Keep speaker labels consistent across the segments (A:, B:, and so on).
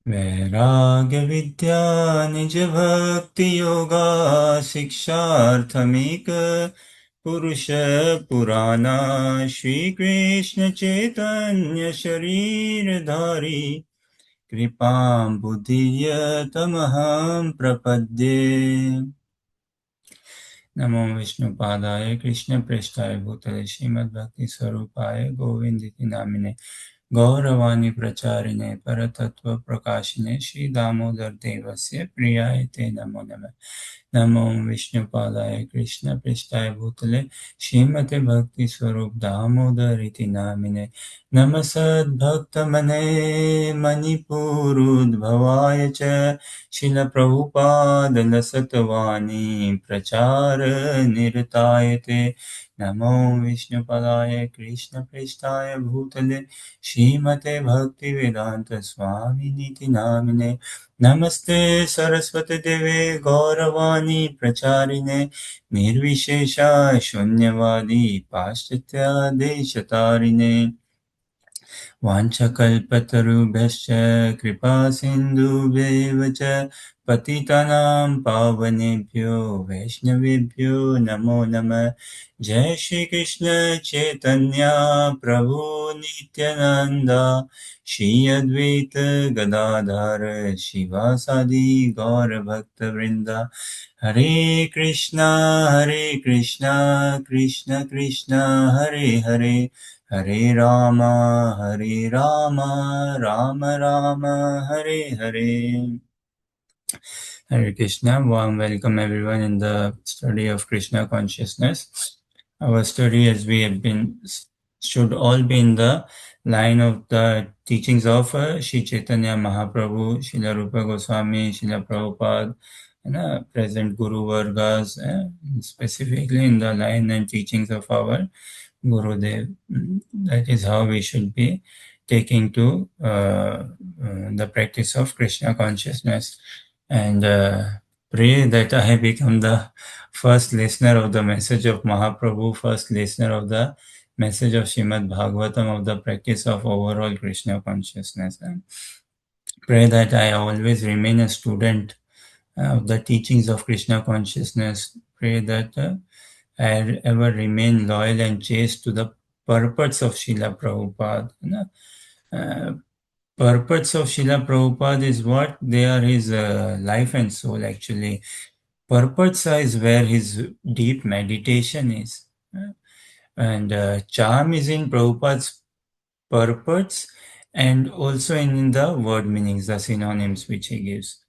A: वैराग्यविद्या निजभक्तियोगा शिक्षार्थमेक पुरुषपुराणा श्रीकृष्णचैतन्य शरीरधारी कृपां बुद्धियतमहं प्रपद्ये। नमो विष्णुपादाय कृष्णप्रेष्ठाय भूतले श्रीमद्भक्तिस्वरूपाय गोविन्दिति नामिने गौरवाणी प्रचारिणे परतत्त्वप्रकाशिने श्रीदामोदरदेवस्य प्रियाय ते नमो नमः। नमो विष्णुपादाय कृष्णप्रेष्ठाय भूतले श्रीमते भक्तिस्वरूप दामोदर इति नामिने नमस्सद्भक्तमने मणिपुरोद्भवाय च शिलप्रभुपादलसत्वाणी प्रचार निरताय ते नमो विष्णुपदाय कृष्णप्रेष्ठाय भूतले श्रीमते भक्तिवेदांत स्वामिनीति नामिने नमस्ते सरस्वती देवे गौरवाणी प्रचारिणे निर्विशेषा शून्यवादी पाश्चात्य देशतारिणे वाञ्छकल्पतरुभ्यश्च कृपासिन्धुभ्येव च पतितानां पावनेभ्यो वैष्णवेभ्यो नमो नमः। जय श्री कृष्ण चैतन्य प्रभु नित्यानंद श्री अद्वैत गदाधर शिवासादि गौर भक्तवृंद। हरे Krishna Krishna Krishna Hare Hare Hare Ram Ram Ram Hare Hare. Hare Krishna, warm welcome everyone in the study of Krishna consciousness. Our study, as we have been, should all be in the line of the teachings of Sri Chaitanya Mahaprabhu, Srila Rupa Goswami, Srila Prabhupada, and present Guru Vargas, specifically in the line and teachings of our Gurudev. That is how we should be taking to the practice of Krishna consciousness. And pray that I become the first listener of the message of Mahaprabhu, first listener of the message of Srimad Bhagavatam, of the practice of overall Krishna consciousness. And pray that I always remain a student of the teachings of Krishna consciousness. Pray that I ever remain loyal and chaste to the purports of Srila Prabhupada. Purports of Srila Prabhupada is what? They are his life and soul actually. Purports is where his deep meditation is. And charm is in Prabhupada's purports and also in the word meanings, the synonyms which he gives.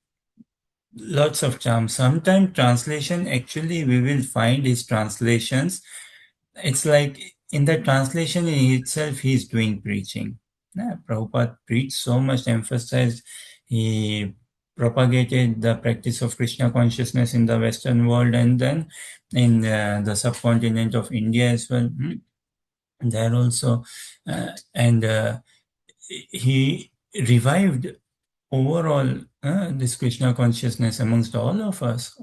A: Lots of charm. Sometimes translation, actually we will find his translations. It's like in the translation in itself, he's doing preaching. Prabhupada preached so much, emphasized, he propagated the practice of Krishna consciousness in the Western world and then in the subcontinent of India as well. There also, and he revived overall this Krishna consciousness amongst all of us.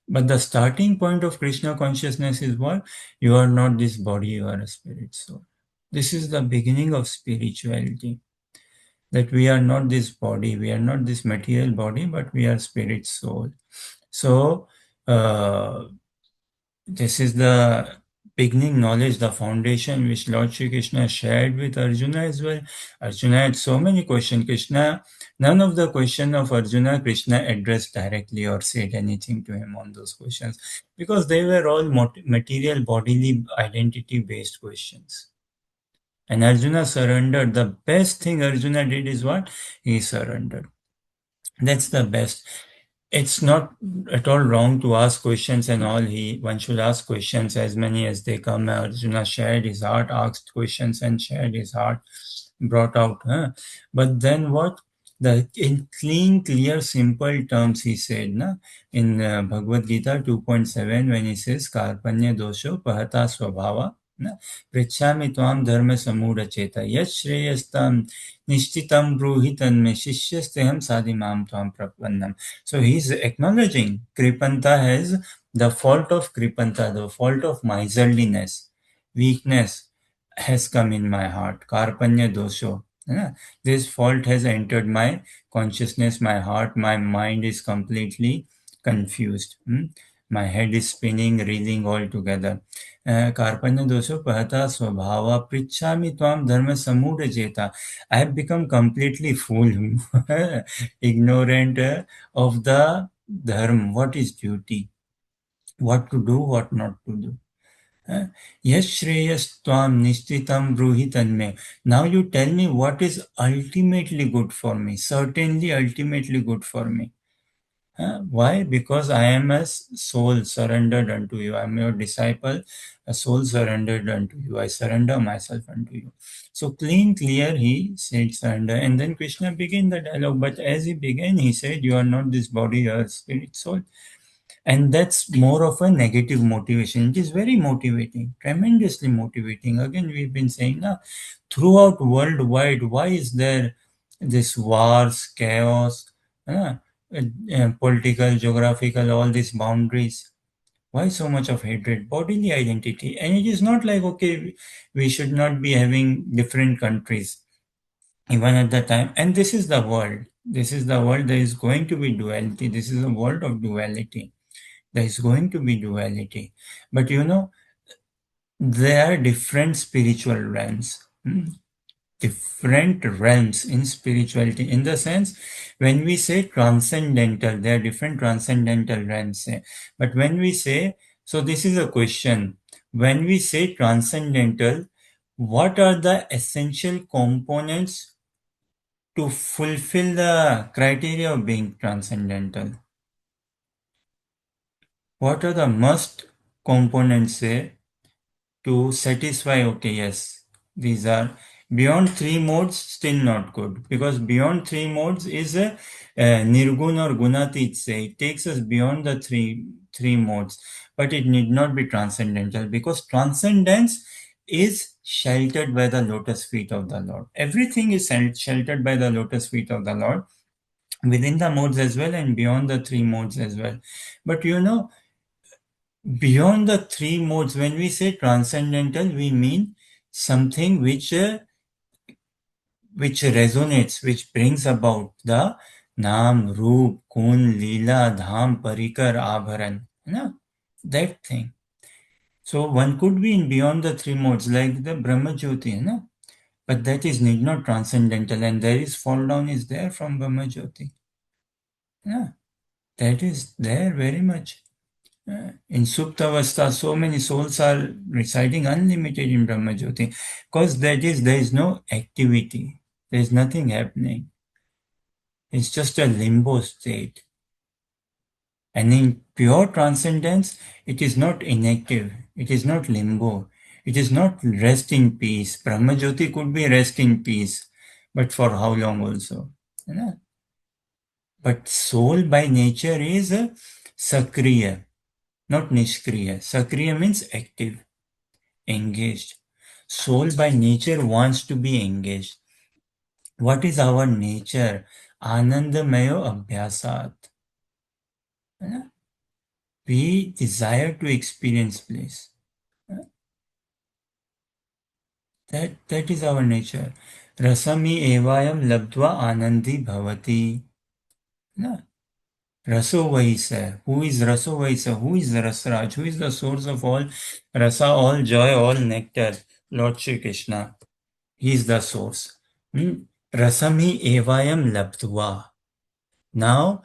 A: But the starting point of Krishna consciousness is what? You are not this body, you are a spirit soul. This is the beginning of spirituality. That we are not this body, we are not this material body, but we are spirit soul. So, this is the beginning knowledge, the foundation which Lord Shri Krishna shared with Arjuna as well. Arjuna had so many questions. Krishna, none of the question of Arjuna, Krishna addressed directly or said anything to him on those questions because they were all material, bodily, identity-based questions. And Arjuna surrendered. The best thing Arjuna did is what? He surrendered. That's the best. It's not at all wrong to ask questions and all. One should ask questions as many as they come. Arjuna shared his heart, asked questions and shared his heart, brought out. But then what? In clean, clear, simple terms he said, in Bhagavad Gita 2.7 when he says, Karpanya dosho pahata swabhava, पृच्छामि त्वां धर्मसमूढचेत यच्छ्रेयस्तं निश्चितं ब्रूहि तन्मे शिष्यस्तेहं साधिमां त्वां प्रपन्नम्. So he is acknowledging Kripanta has the fault of Kripanta, the fault of miserliness, weakness has come in my heart. Karpanya dosho. Yeah. This fault has entered my consciousness, my heart, my mind is completely confused. My head is spinning, reeling all together. कार्पण्य दोषो पहता स्वभाव पृच्छामि त्वां धर्म समूढ़ जेता. I have become completely fool, ignorant of the dharma, what is duty, what to do, what not to do. Uh, Yes, Shreyastvam Nishtitam Bruhi Tanme. Now you tell me what is ultimately good for me. Certainly, ultimately good for me. Why? Because I am a soul surrendered unto you. I am your disciple, a soul surrendered unto you. I surrender myself unto you. So clean, clear, he said surrender. And then Krishna began the dialogue. But as he began, he said, you are not this body, you are spirit, soul. And that's more of a negative motivation. It is very motivating, tremendously motivating. Again, we've been saying now, throughout worldwide, why is there this wars, chaos, political, geographical, all these boundaries? Why so much of hatred? Bodily identity. And it is not like, okay, we should not be having different countries, even at the time. And this is the world. This is the world. There is going to be duality. This is a world of duality. There is going to be duality. But there are different spiritual realms. Different realms in spirituality. In the sense, when we say transcendental, there are different transcendental realms. But when we say, so this is a question. When we say transcendental, what are the essential components to fulfill the criteria of being transcendental? What are the must components, say, to satisfy, okay, yes, these are beyond three modes, still not good, because beyond three modes is a nirgun or gunatit, say, it takes us beyond the three modes, but it need not be transcendental, because transcendence is sheltered by the lotus feet of the Lord. Everything is sheltered by the lotus feet of the Lord, within the modes as well and beyond the three modes as well. But beyond the three modes, when we say transcendental, we mean something which resonates, which brings about the Nam, Roop, Kun, Leela, Dham, Parikar, Abharan. That thing. So one could be in beyond the three modes, like the Brahma Jyoti, but that is need not transcendental, and there is fall down is there from Brahma Jyoti. That is there very much. In Suptavastha, so many souls are residing unlimited in Brahma Jyoti, because there is no activity, there is nothing happening. It's just a limbo state. And in pure transcendence, it is not inactive, it is not limbo, it is not rest in peace. Brahma Jyoti could be rest in peace, but for how long also? But soul by nature is sakriya, not nishkriya. Sakriya means active, engaged. Soul by nature wants to be engaged. What is our nature? Anandamayo abhyasat. We desire to experience bliss. That is our nature. Rasami evayam labdva anandi bhavati. Raso Vaisa. Who is Raso Vaisa? Who is Rasraj? Who is the source of all rasa, all joy, all nectar? Lord Shri Krishna. He is the source. Rasami evayam labdva. Now,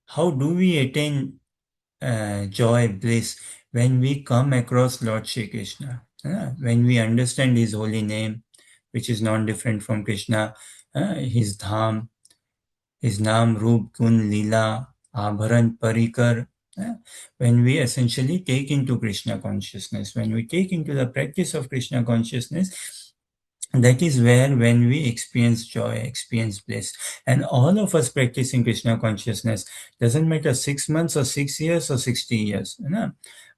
A: how do we attain joy, bliss? When we come across Lord Shri Krishna. When we understand His holy name, which is non-different from Krishna, His Dham, his Naam, Roop, Gun, Leela, Abharan, Parikar. When we essentially take into Krishna consciousness, when we take into the practice of Krishna consciousness, that is where when we experience joy, experience bliss. And all of us practicing Krishna consciousness, doesn't matter 6 months or 6 years or 60 years.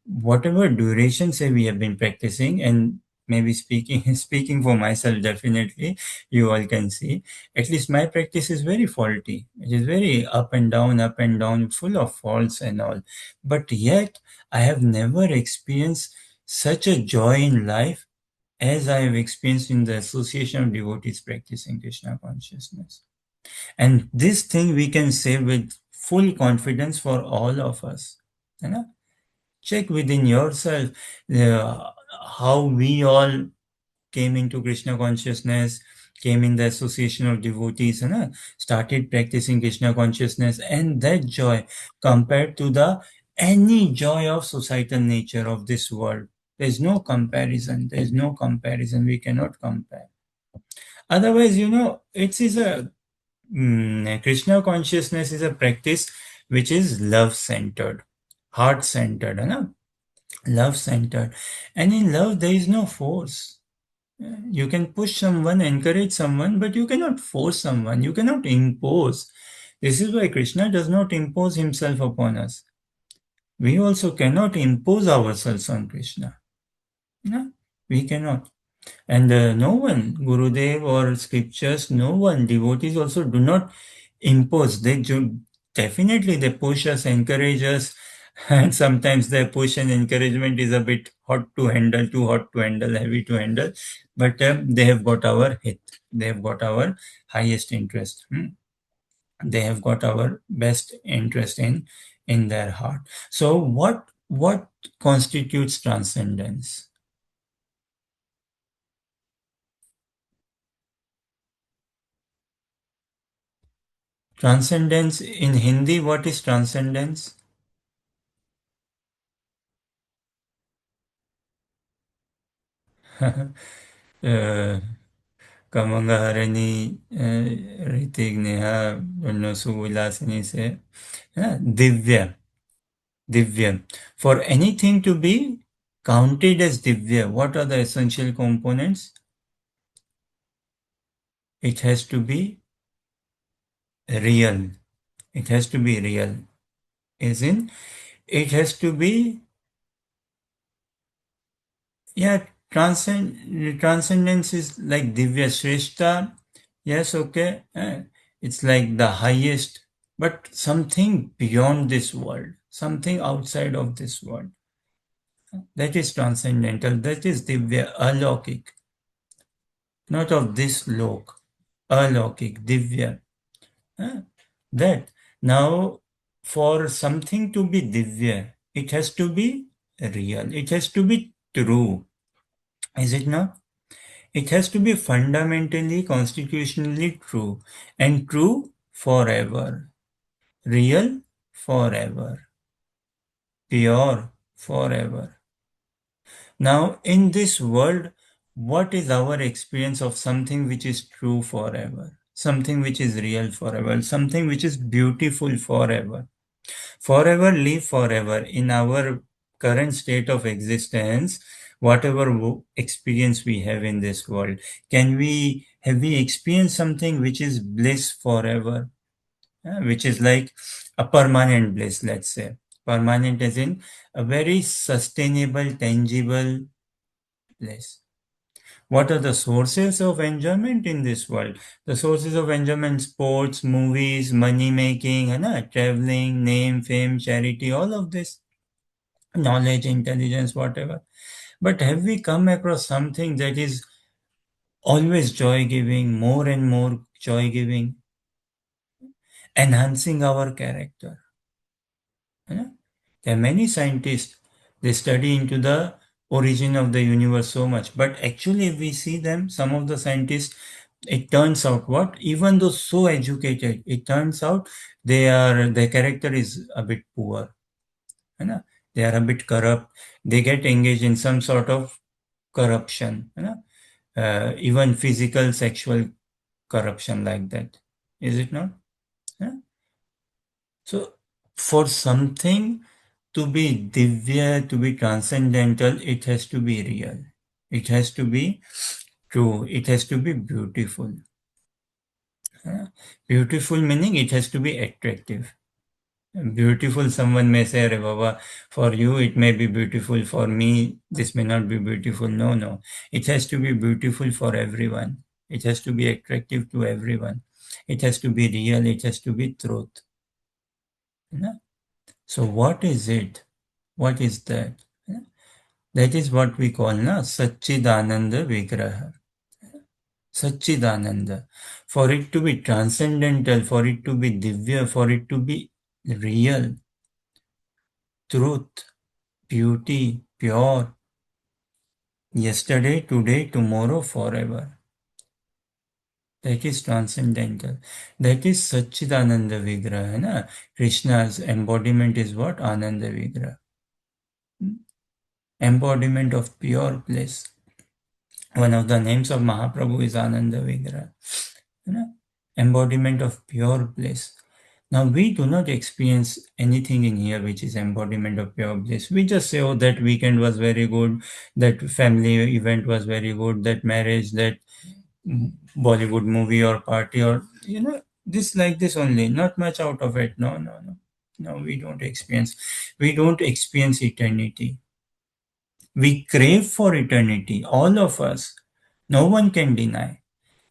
A: Whatever duration say we have been practicing, and maybe speaking for myself, definitely you all can see, at least my practice is very faulty. It is very up and down, full of faults and all. But yet I have never experienced such a joy in life as I have experienced in the association of devotees practicing Krishna consciousness. And this thing we can say with full confidence for all of us. You know? Check within yourself how we all came into Krishna consciousness, came in the association of devotees, started practicing Krishna consciousness, and that joy compared to the any joy of societal nature of this world. There's no comparison. There's no comparison. We cannot compare. Otherwise, it is a Krishna consciousness is a practice which is love centered, heart centered, love centered, and in love there is no force. You can push someone, encourage someone, but you cannot force someone. You cannot impose. This is why Krishna does not impose himself upon us. We also cannot impose ourselves on Krishna. No, we cannot. And no one, Gurudev or scriptures, no one, devotees also do not impose. Definitely they push us, encourage us, and sometimes their push and encouragement is a bit hot to handle, too hot to handle, heavy to handle. But they have got our hit. They have got our highest interest. They have got our best interest in their heart. So what constitutes transcendence? Transcendence in Hindi, what is transcendence? uh, Kamanga Harini, Ritik Neha, Suvilasini se. Divya, Divya. For anything to be counted as Divya, what are the essential components? It has to be real. It has to be real. As in, it has to be, yeah, transcendence is like Divya Shrestha. Yes, okay. It's like the highest, but something beyond this world, something outside of this world. That is transcendental. That is Divya, Alaukik. Not of this lok. Alaukik, Divya. Uh, That. Now, for something to be Divya, it has to be real. It has to be true. Is it not? It has to be fundamentally, constitutionally true, and true forever, real forever, pure forever. Now, in this world, what is our experience of something which is true forever, something which is real forever, something which is beautiful forever? Forever, live forever. In our current state of existence, whatever experience we have in this world, have we experienced something which is bliss forever? Which is like a permanent bliss, let's say. Permanent as in a very sustainable, tangible bliss. What are the sources of enjoyment in this world? The sources of enjoyment: sports, movies, money making, traveling, name, fame, charity, all of this, knowledge, intelligence, whatever. But have we come across something that is always joy giving, more and more joy giving, enhancing our character? You There are many scientists, they study into the origin of the universe so much. But actually, if we see them, some of the scientists, it turns out what? Even though so educated, it turns out their character is a bit poor. है They are a bit corrupt. They get engaged in some sort of corruption. Even physical, sexual corruption like that. Is it not? Yeah? So, for something to be divya, to be transcendental, it has to be real. It has to be true. It has to be beautiful. Yeah? Beautiful meaning it has to be attractive. Beautiful, someone may say, Arey Baba, for you it may be beautiful, for me this may not be beautiful. No, no. It has to be beautiful for everyone. It has to be attractive to everyone. It has to be real. It has to be truth. You know? So what is it? What is that? That is what we call na Satchidananda Vigraha. Satchidananda. For it to be transcendental, for it to be divya, for it to be real, truth, beauty, pure, yesterday, today, tomorrow, forever. That is transcendental. That is Satchidananda Vigraha. Na? Krishna's embodiment is what? Ananda Vigraha. Embodiment of pure bliss. One of the names of Mahaprabhu is Ananda Vigraha. Embodiment of pure bliss. Now, we do not experience anything in here which is embodiment of pure bliss. We just say, oh, that weekend was very good, that family event was very good, that marriage, that Bollywood movie or party, or, this like this only, not much out of it. No, no, no. No, we don't experience. We don't experience eternity. We crave for eternity, all of us. No one can deny.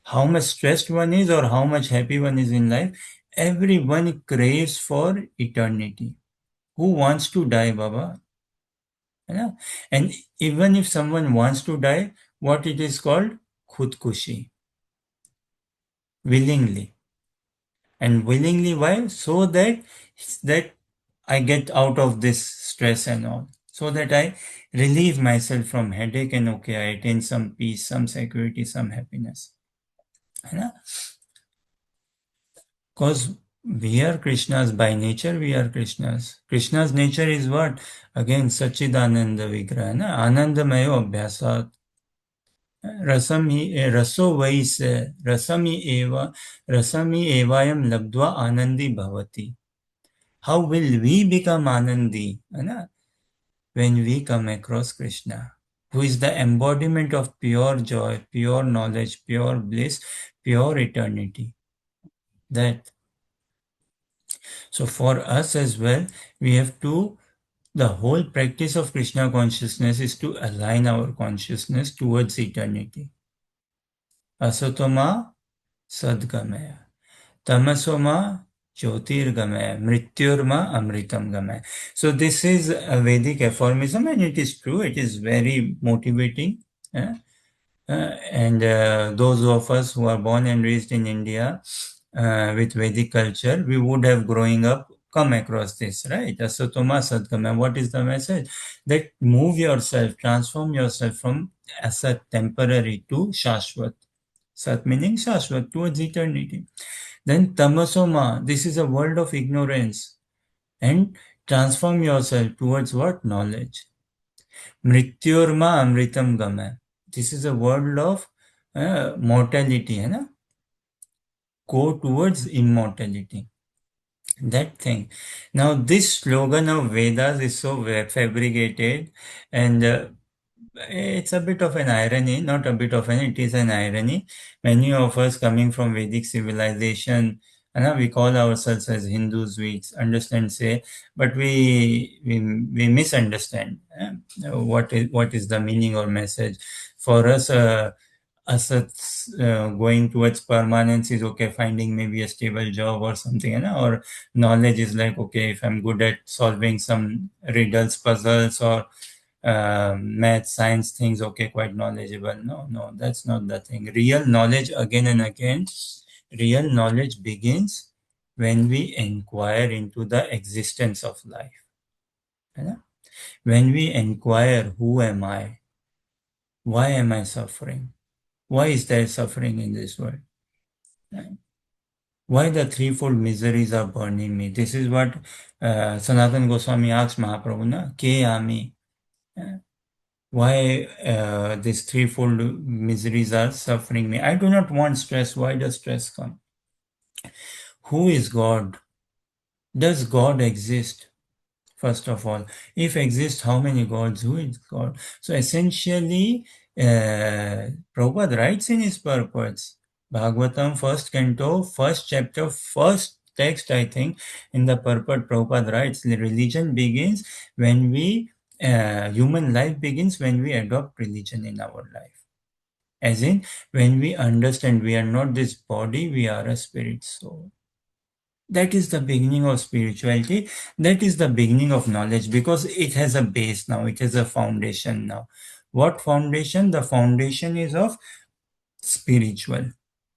A: How much stressed one is or how much happy one is in life, everyone craves for eternity. Who wants to die, Baba? Yeah? And even if someone wants to die, what it is called? Khudkushi. Willingly. And willingly, why? So that I get out of this stress and all. So that I relieve myself from headache and okay, I attain some peace, some security, some happiness. Because we are Krishnas by nature, we are Krishnas. Krishna's nature is what? Again, Sachidananda Vigraha. Na? Anandamayo Abhyasat. Raso vaise, rasami evayam labdva anandi bhavati. How will we become anandi? Na? When we come across Krishna, who is the embodiment of pure joy, pure knowledge, pure bliss, pure eternity. That. So for us as well, we have to, the whole practice of Krishna consciousness is to align our consciousness towards eternity. Asatoma sadgamaya. Tamasoma jyotirgamaya. Mrityurma amritam gamaya. So this is a Vedic aphorism and it is true. It is very motivating. And those of us who are born and raised in India with Vedic culture, we would have growing up come across this, right? Asatoma Sadgama. What is the message? That move yourself, transform yourself from asat temporary to Shashwat. Sat meaning Shashwat, towards eternity. Then Tamasoma, this is a world of ignorance. And transform yourself towards what? Knowledge. Mrityurma amritam gama. This is a world of mortality, है ना? Go towards immortality. That thing. Now, this slogan of Vedas is so fabricated, and it's a bit of an irony, not a bit of an, it is an irony. Many of us coming from Vedic civilization, we call ourselves as Hindus, we understand, say, but we misunderstand what is the meaning or message. For us, assets going towards permanence is okay, finding maybe a stable job or something, or knowledge is like, okay, if I'm good at solving some riddles, puzzles, or math, science things, okay, quite knowledgeable. No, no, that's not the thing. Real knowledge, again and again, real knowledge begins when we inquire into the existence of life. When we inquire, who am I? Why am I suffering? Why is there suffering in this world? Why the threefold miseries are burning me? This is what Sanatan Goswami asks Mahaprabhu, na? Ke ami? Why these threefold miseries are suffering me? I do not want stress. Why does stress come? Who is God? Does God exist? First of all, if exist, how many gods? Who is God? So essentially, Prabhupada writes in his purports, Bhagavatam, first canto, first chapter, first text, I think, in the purport, Prabhupada writes, religion begins when human life begins when we adopt religion in our life. As in, when we understand we are not this body, we are a spirit soul. That is the beginning of spirituality. That is the beginning of knowledge, because it has a base now. It has a foundation now. What foundation? The foundation is of spiritual.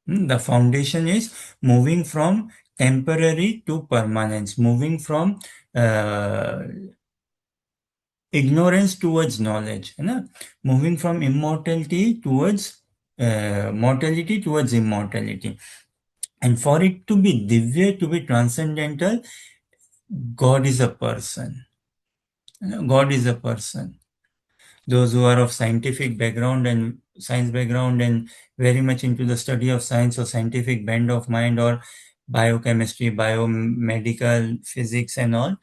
A: The foundation is moving from temporary to permanence, moving from uh, ignorance towards knowledge, है ना? Moving from immortality towards mortality towards immortality. And for it to be divya, to be transcendental, God is a person. God is a person. Those who are of scientific background and science background and very much into the study of science or scientific bent of mind or biochemistry, biomedical, physics and all,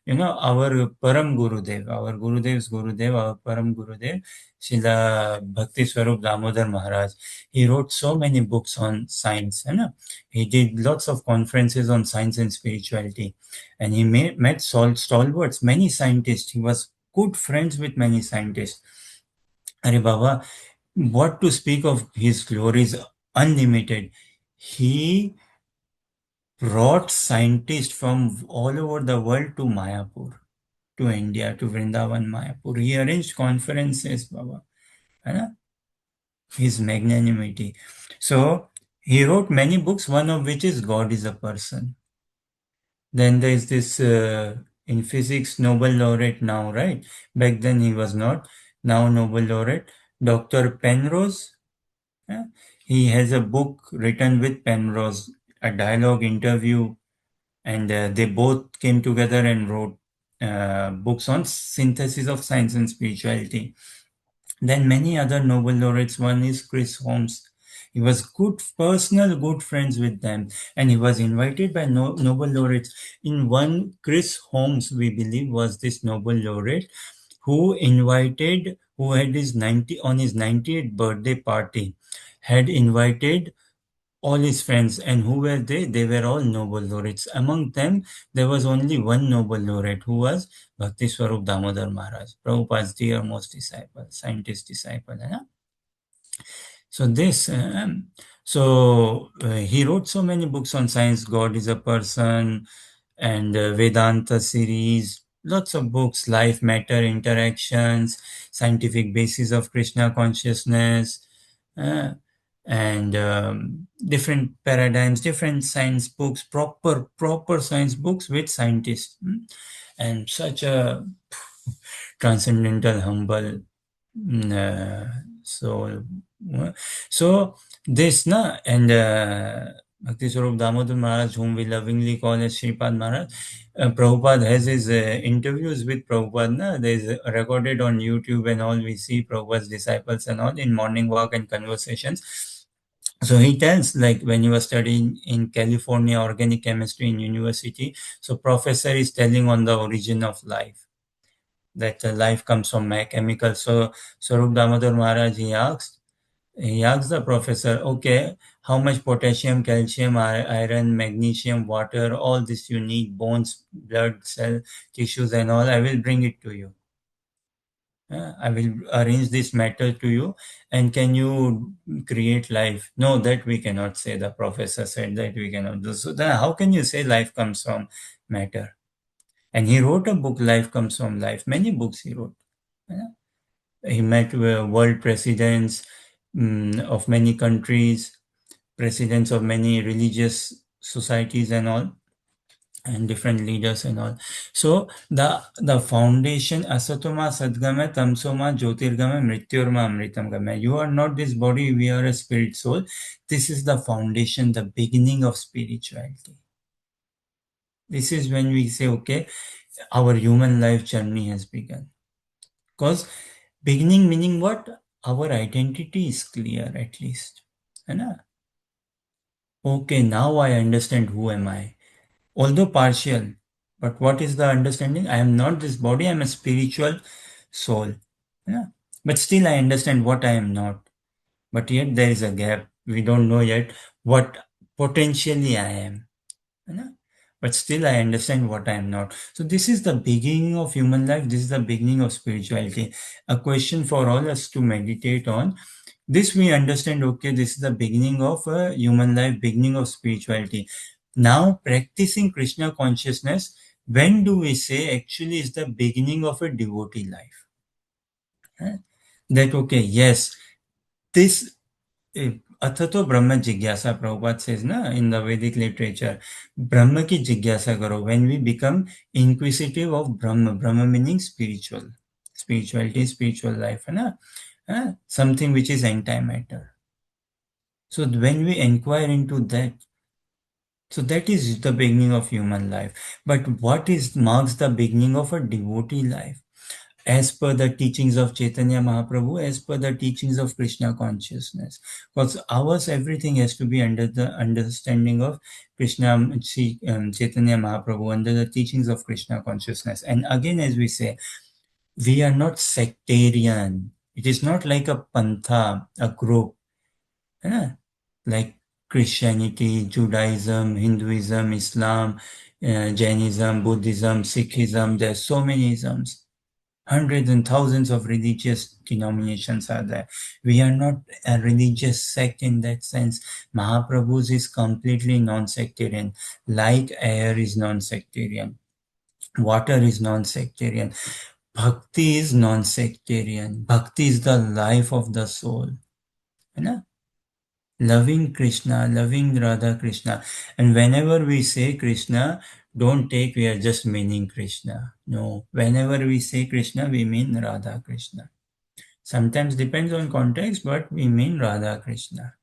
A: our Param Gurudev, our Gurudev's Gurudev, our Param Gurudev, Srila Bhakti Swarup Damodar Maharaj, he wrote so many books on science. He did lots of conferences on science and spirituality. And he met stalwarts, many scientists. He was good friends with many scientists. Are Baba, what to speak of his glories unlimited. He brought scientists from all over the world to Mayapur, to India, to Vrindavan, Mayapur. He arranged conferences, Baba. है ना? His magnanimity. So he wrote many books, one of which is God is a Person. Then there is this in physics Nobel laureate now, right? Back then he was not. Now Nobel laureate, Dr. Penrose. Yeah? He has a book written with Penrose, a dialogue interview, and they both came together and wrote books on synthesis of science and spirituality. Then many other Nobel laureates. One is Chris Holmes. He was good friends with them, and he was invited by Nobel laureates. In one, Chris Holmes, we believe, was this Nobel laureate who had his 90th birthday party, had invited all his friends. And who were they? They were all Nobel laureates. Among them, there was only one Nobel laureate, who was Bhakti Swarup Damodar Maharaj, Prabhupada's dearmost disciple, scientist disciple. So this, he wrote so many books on science. God is a Person, and Vedanta series, lots of books, life, matter, interactions, scientific basis of Krishna consciousness, uh, and different paradigms, different science books, proper science books with scientists, and such a transcendental, humble soul. So this na and Bhakti Swarup Damodar Maharaj, whom we lovingly call as Sripad Maharaj, Prabhupada has his interviews with Prabhupada. Na? There is recorded on YouTube and all. We see Prabhupada's disciples and all in morning walk and conversations. So he tells, like when he was studying in California organic chemistry in university, so professor is telling on the origin of life, that life comes from chemicals. So Swarup Damodar Maharaj, he asked the professor, okay, how much potassium, calcium, iron, magnesium, water, all this you need, bones, blood, cell, tissues and all, I will bring it to you. I will arrange this matter to you, and can you create life? No, that we cannot say. The professor said that we cannot do. So then how can you say life comes from matter? And he wrote a book, Life Comes from Life. Many books he wrote. Yeah. He met world presidents of many countries, presidents of many religious societies and all, and different leaders and all. So the foundation, asatoma sadgama tamsoma jyotirgama mrityurma amritam gama. You are not this body, we are a spirit soul. This is the foundation, the beginning of spirituality. This is when we say, okay, our human life journey has begun. Because beginning meaning what? Our identity is clear, at least. है Okay, now I understand who am I. Although partial, but what is the understanding? I am not this body, I am a spiritual soul. Yeah. But still I understand what I am not. But yet there is a gap. We don't know yet what potentially I am. Yeah. But still I understand what I am not. So this is the beginning of human life. This is the beginning of spirituality. A question for all us to meditate on. This we understand, okay, this is the beginning of human life, beginning of spirituality. Now, practicing Krishna consciousness, when do we say actually is the beginning of a devotee life? Huh? That, okay, yes, this अथ तो ब्रह्म जिज्ञासा Prabhupada says ना in the Vedic literature, ब्रह्म की जिज्ञासा करो, when we become inquisitive of Brahma meaning spiritual, spirituality, spiritual life है ना, something which is antimatter. So when we inquire into that, so that is the beginning of human life. But what is marks the beginning of a devotee life? As per the teachings of Chaitanya Mahaprabhu, as per the teachings of Krishna consciousness. Because ours, everything has to be under the understanding of Krishna, Chaitanya Mahaprabhu, under the teachings of Krishna consciousness. And again, as we say, we are not sectarian. It is not like a pantha, a group, like Christianity, Judaism, Hinduism, Islam, Jainism, Buddhism, Sikhism. There are so many isms. Hundreds and thousands of religious denominations are there. We are not a religious sect in that sense. Mahaprabhu's is completely non-sectarian. Like air is non-sectarian. Water is non-sectarian. Bhakti is non-sectarian. Bhakti is the life of the soul. You know? Loving Krishna, loving Radha Krishna. And whenever we say Krishna, don't take we are just meaning Krishna. No, whenever we say Krishna, we mean Radha Krishna. Sometimes depends on context, but we mean Radha Krishna.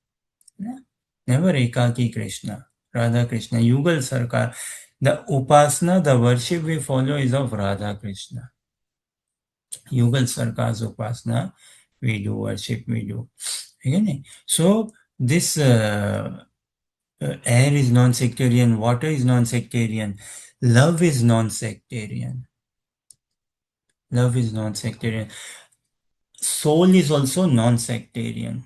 A: Yeah? Never Ekaki Krishna, Radha Krishna. Yugal Sarkar. The Upasana, the worship we follow is of Radha Krishna. Yugal Sarkar's Upasana, we do worship, we do. Okay? So, this air is non-sectarian, water is non-sectarian, love is non-sectarian. Love is non-sectarian. Soul is also non-sectarian.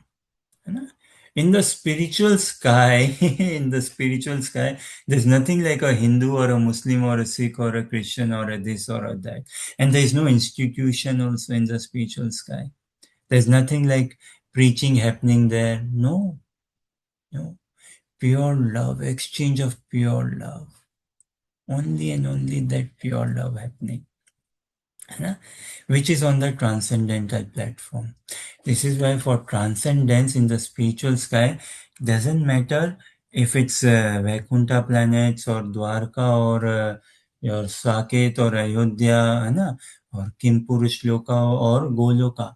A: In the spiritual sky, in the spiritual sky, there's nothing like a Hindu or a Muslim or a Sikh or a Christian or a this or a that. And there is no institution also in the spiritual sky. There's nothing like preaching happening there. No, no. Pure love, exchange of pure love. Only and only that pure love happening, which is on the transcendental platform. This is why for transcendence in the spiritual sky, doesn't matter if it's Vaikuntha planets or Dwarka or your Saket or Ayodhya, or Kimpurush Loka or Goloka.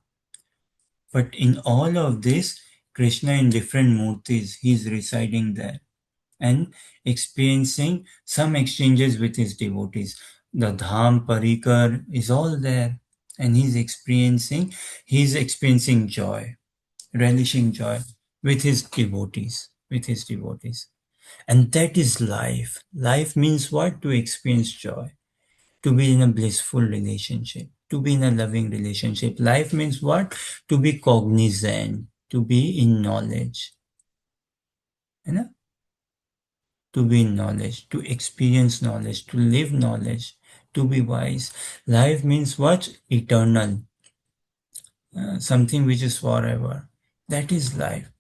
A: But in all of this, Krishna in different murtis, he's residing there and experiencing some exchanges with his devotees. The Dham Parikar is all there, and he's experiencing joy, relishing joy with his devotees, with his devotees. And that is life. Life means what? To experience joy, to be in a blissful relationship, to be in a loving relationship. Life means what? To be cognizant, to be in knowledge. You know? To be in knowledge, to experience knowledge, to live knowledge, to be wise. Life means what? Eternal. Something which is forever. That is life.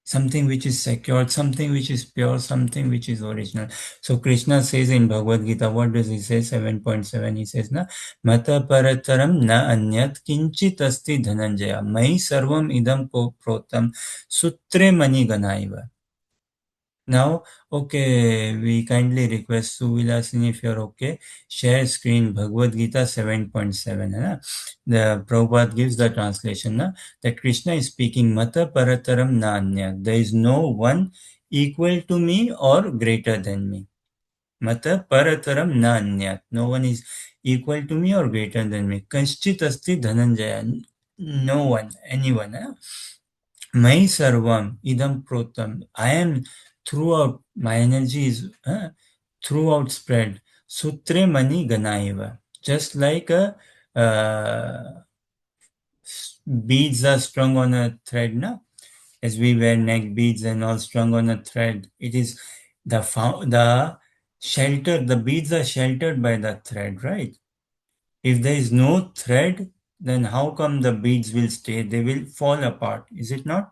A: Something which is secured, something which is pure, something which is original. So Krishna says in Bhagavad Gita, what does he say? 7.7, he says, na, Mata parataram na anyat kinchit asti dhananjaya mai sarvam idam protam sutre mani ganaiva. Now, okay, we kindly request Suvilasini, if you're okay, share screen Bhagavad Gita 7.7. The Prabhupada gives the translation that Krishna is speaking Mata Parataram Nanya. There is no one equal to me or greater than me. Mata Parataram Nanya. No one is equal to me or greater than me. Kanchit Asti Dhananjaya. No one, anyone. Mai sarvam idam protam. I am throughout, my energy is throughout spread. Sutre mani ganaiva. Just like beads are strung on a thread, as we wear neck beads and all strung on a thread. It is the shelter, the beads are sheltered by the thread, right? If there is no thread, then how come the beads will stay? They will fall apart, is it not?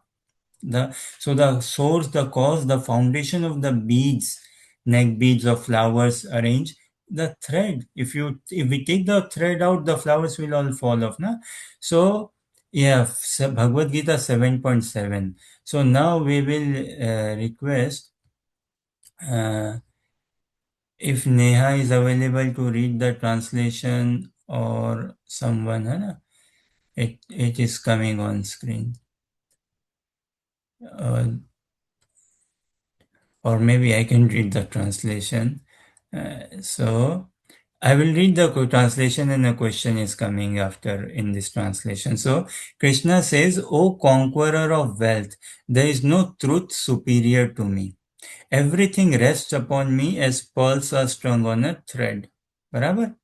A: So the source, the cause, the foundation of the beads, neck beads of flowers arranged. The thread, if we take the thread out, the flowers will all fall off. Na? So yeah, Bhagavad Gita 7.7. So now we will request uh, if Neha is available to read the translation or someone, है ना? It is coming on screen. Uh, or maybe I can read the translation. So I will read the translation and a question is coming after in this translation. So Krishna says, O conqueror of wealth, there is no truth superior to me. Everything rests upon me as pearls are strung on a thread. Barabar?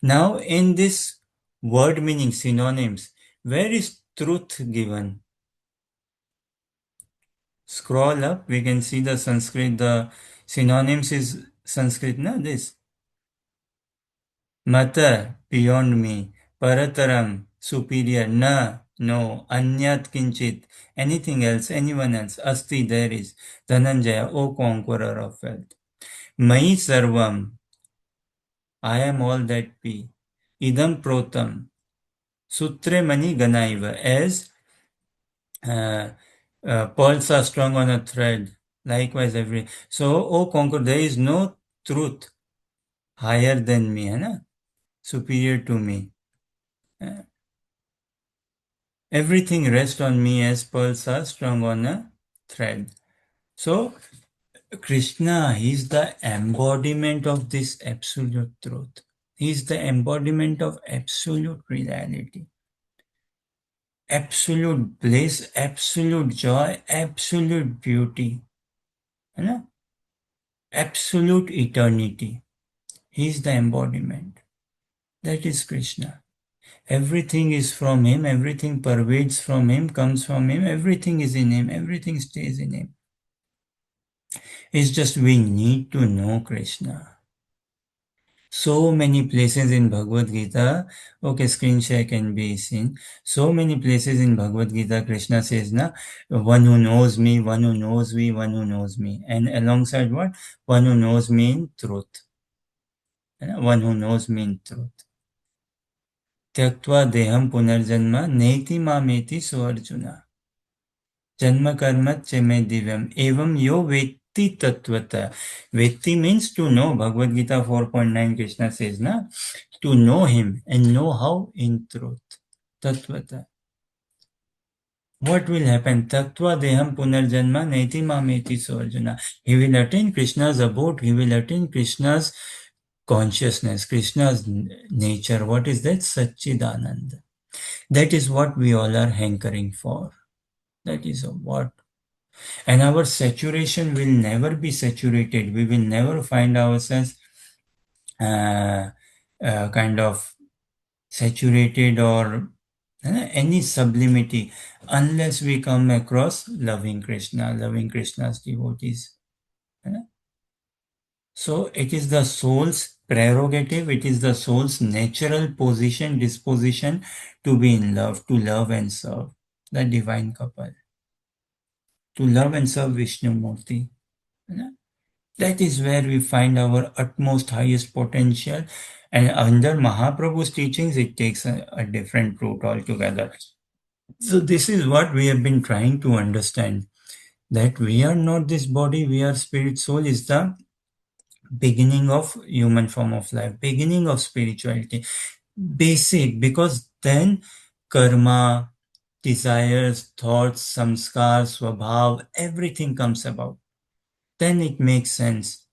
A: Now in this word meaning synonyms, where is truth given? Scroll up, we can see the Sanskrit, the synonyms is Sanskrit, na this. Mata, beyond me. Parataram, superior. Na, no. Anyat kinchit, anything else, anyone else. Asti, there is. Dhananjaya, O conqueror of wealth. Mai sarvam, I am all that be. Idam protam, sutre mani ganaiva, as uh, pearls are strung on a thread. Likewise, every. So, O conqueror, there is no truth higher than me, है ना? Superior to me. Uh, Everything rests on me as pearls are strung on a thread. So, Krishna, he is the embodiment of this absolute truth. He is the embodiment of absolute reality, absolute bliss, absolute joy, absolute beauty, है ना? Absolute eternity. He is the embodiment. That is Krishna. Everything is from him, everything pervades from him, comes from him, everything is in him, everything stays in him. It's just we need to know Krishna. So many places in Bhagavad Gita, okay, screen share can be seen. So many places in Bhagavad Gita, Krishna says, na, one who knows me, one who knows me, one who knows me. And alongside what? One who knows me in truth. One who knows me in truth. त्यक्त्वा देहम पुनर्जन्म नेति मामेति सो अर्जुना जन्म कर्म च मे दिव्यम एवं यो वेत्ति तत्वतः वेत्ति means to know. Bhagavad Gita 4.9 Krishna says na, to know him and know how in truth. Tatvata, what will happen? Tattva deham punarjanma neti mameti so Arjuna. He will attain Krishna's abode, he will attain Krishna's consciousness, Krishna's nature. What is that? Satchidananda. That is what we all are hankering for. That is what. And our saturation will never be saturated. We will never find ourselves kind of saturated or any sublimity unless we come across loving Krishna, loving Krishna's devotees. So it is the soul's prerogative, it is the soul's natural position, disposition to be in love, to love and serve the divine couple, to love and serve Vishnu Murti. That is where we find our utmost highest potential. And under Mahaprabhu's teachings, it takes a different route altogether. So this is what we have been trying to understand, that we are not this body, we are spirit. Soul is the beginning of human form of life, beginning of spirituality. Basic, because then karma, desires, thoughts, samskars, swabhav, everything comes about. Then it makes sense.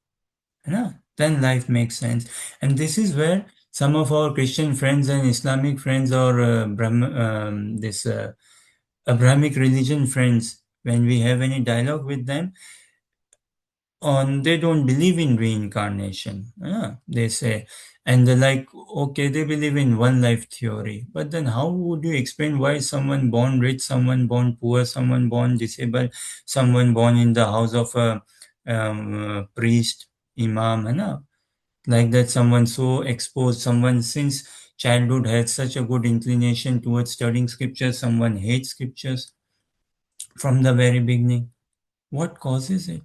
A: Then life makes sense. And this is where some of our Christian friends and Islamic friends or Abrahamic religion friends, when we have any dialogue with them, they don't believe in reincarnation. They say, and they're like, okay, they believe in one life theory. But then how would you explain why someone born rich, someone born poor, someone born disabled, someone born in the house of a priest, imam, like that, someone so exposed, someone since childhood had such a good inclination towards studying scriptures, someone hates scriptures from the very beginning. What causes it?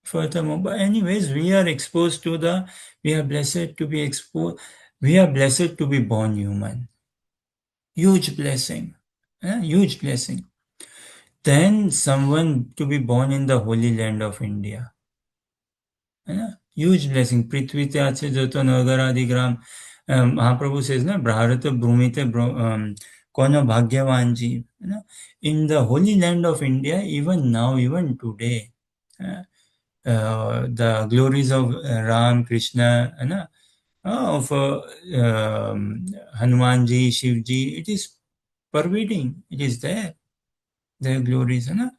A: furthermore. But anyways, we are exposed to the, we are blessed to be exposed, we are blessed to be born human. Huge blessing. Huge blessing. Then someone to be born in the holy land of India. Huge blessing. पृथ्वी ते आचे जो तो नगर आदि ग्राम, महाप्रभु says ना, भारत भूमि ते कोनो भाग्यवान जीव, है ना. In the holy land of India, even now, even today, the glories of Ram, Krishna, है ना, of Hanumanji, Shivji, it is pervading. It is there. Their glories, है ना.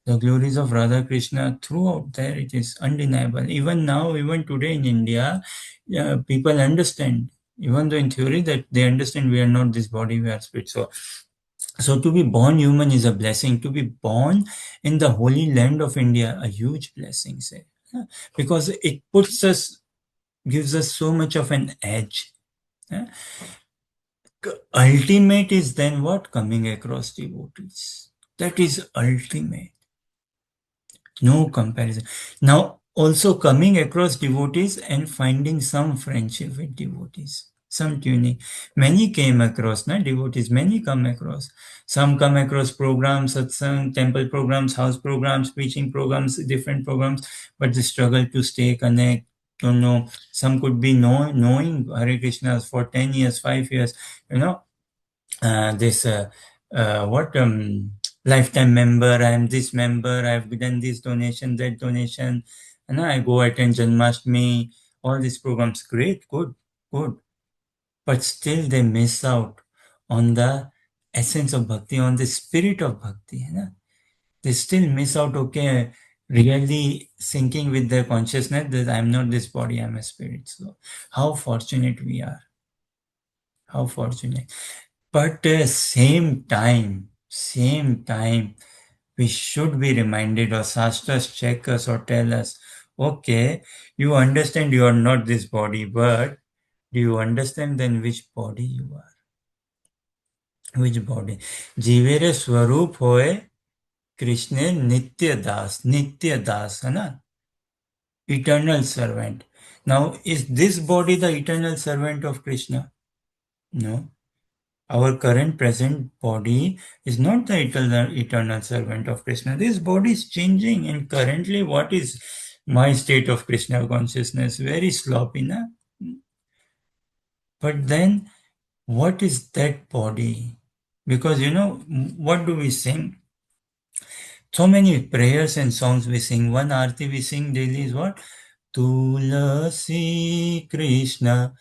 A: The glories of Radha Krishna throughout there, it is undeniable. Even now, even today in India, people understand, even though in theory that they understand we are not this body, we are spirit. So to be born human is a blessing. To be born in the holy land of India, a huge blessing, say, because it puts us, gives us so much of an edge. Ultimate is then what? Coming across devotees. That is ultimate. No comparison. Now, also coming across devotees and finding some friendship with devotees, some tuning. Many came across, na, devotees, many come across. Some come across programs, satsang, temple programs, house programs, preaching programs, different programs, but the struggle to stay connect. Don't know. Some could be knowing Hare Krishna for 10 years, 5 years, you know, this what lifetime member, I am this member, I've done this donation, that donation, and I go attend Janmashtami, all these programs, great, good, but still they miss out on the essence of bhakti, on the spirit of bhakti, you know? They still miss out, okay, really syncing with their consciousness that I'm not this body, I'm a spirit. So how fortunate we are, how fortunate. But same time, we should be reminded, or Shastras check us or tell us, okay, you understand you are not this body, but do you understand then which body you are? Which body? Jivere Swarup hoye Krishna Nitya Das, है ना? Eternal servant. Now, is this body the eternal servant of Krishna? No. Our current present body is not the eternal servant of Krishna. This body is changing, and currently, what is my state of Krishna consciousness? Very sloppy, na? But then, what is that body? Because what do we sing? So many prayers and songs we sing. One arti we sing daily is what? Tulasi Krishna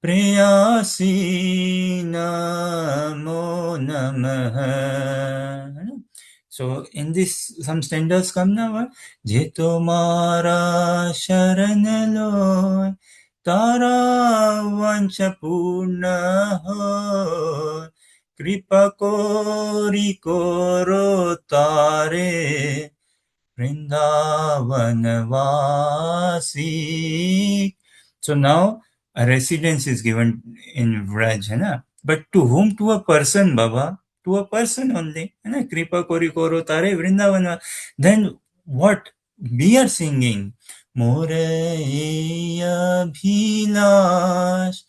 A: Preyasi Namo Namaha. So in this, some standards come now. Je tomara sharan loy, tara vancha purna hoy, kripa kori koro tare, Vrindavanvasi. So now a residence is given in Vraj, है ना? But to whom? To a person, Baba. To a person only. है ना? Kripa kori koro tare Vrindavana. Then what? We are singing. Moreya bhilash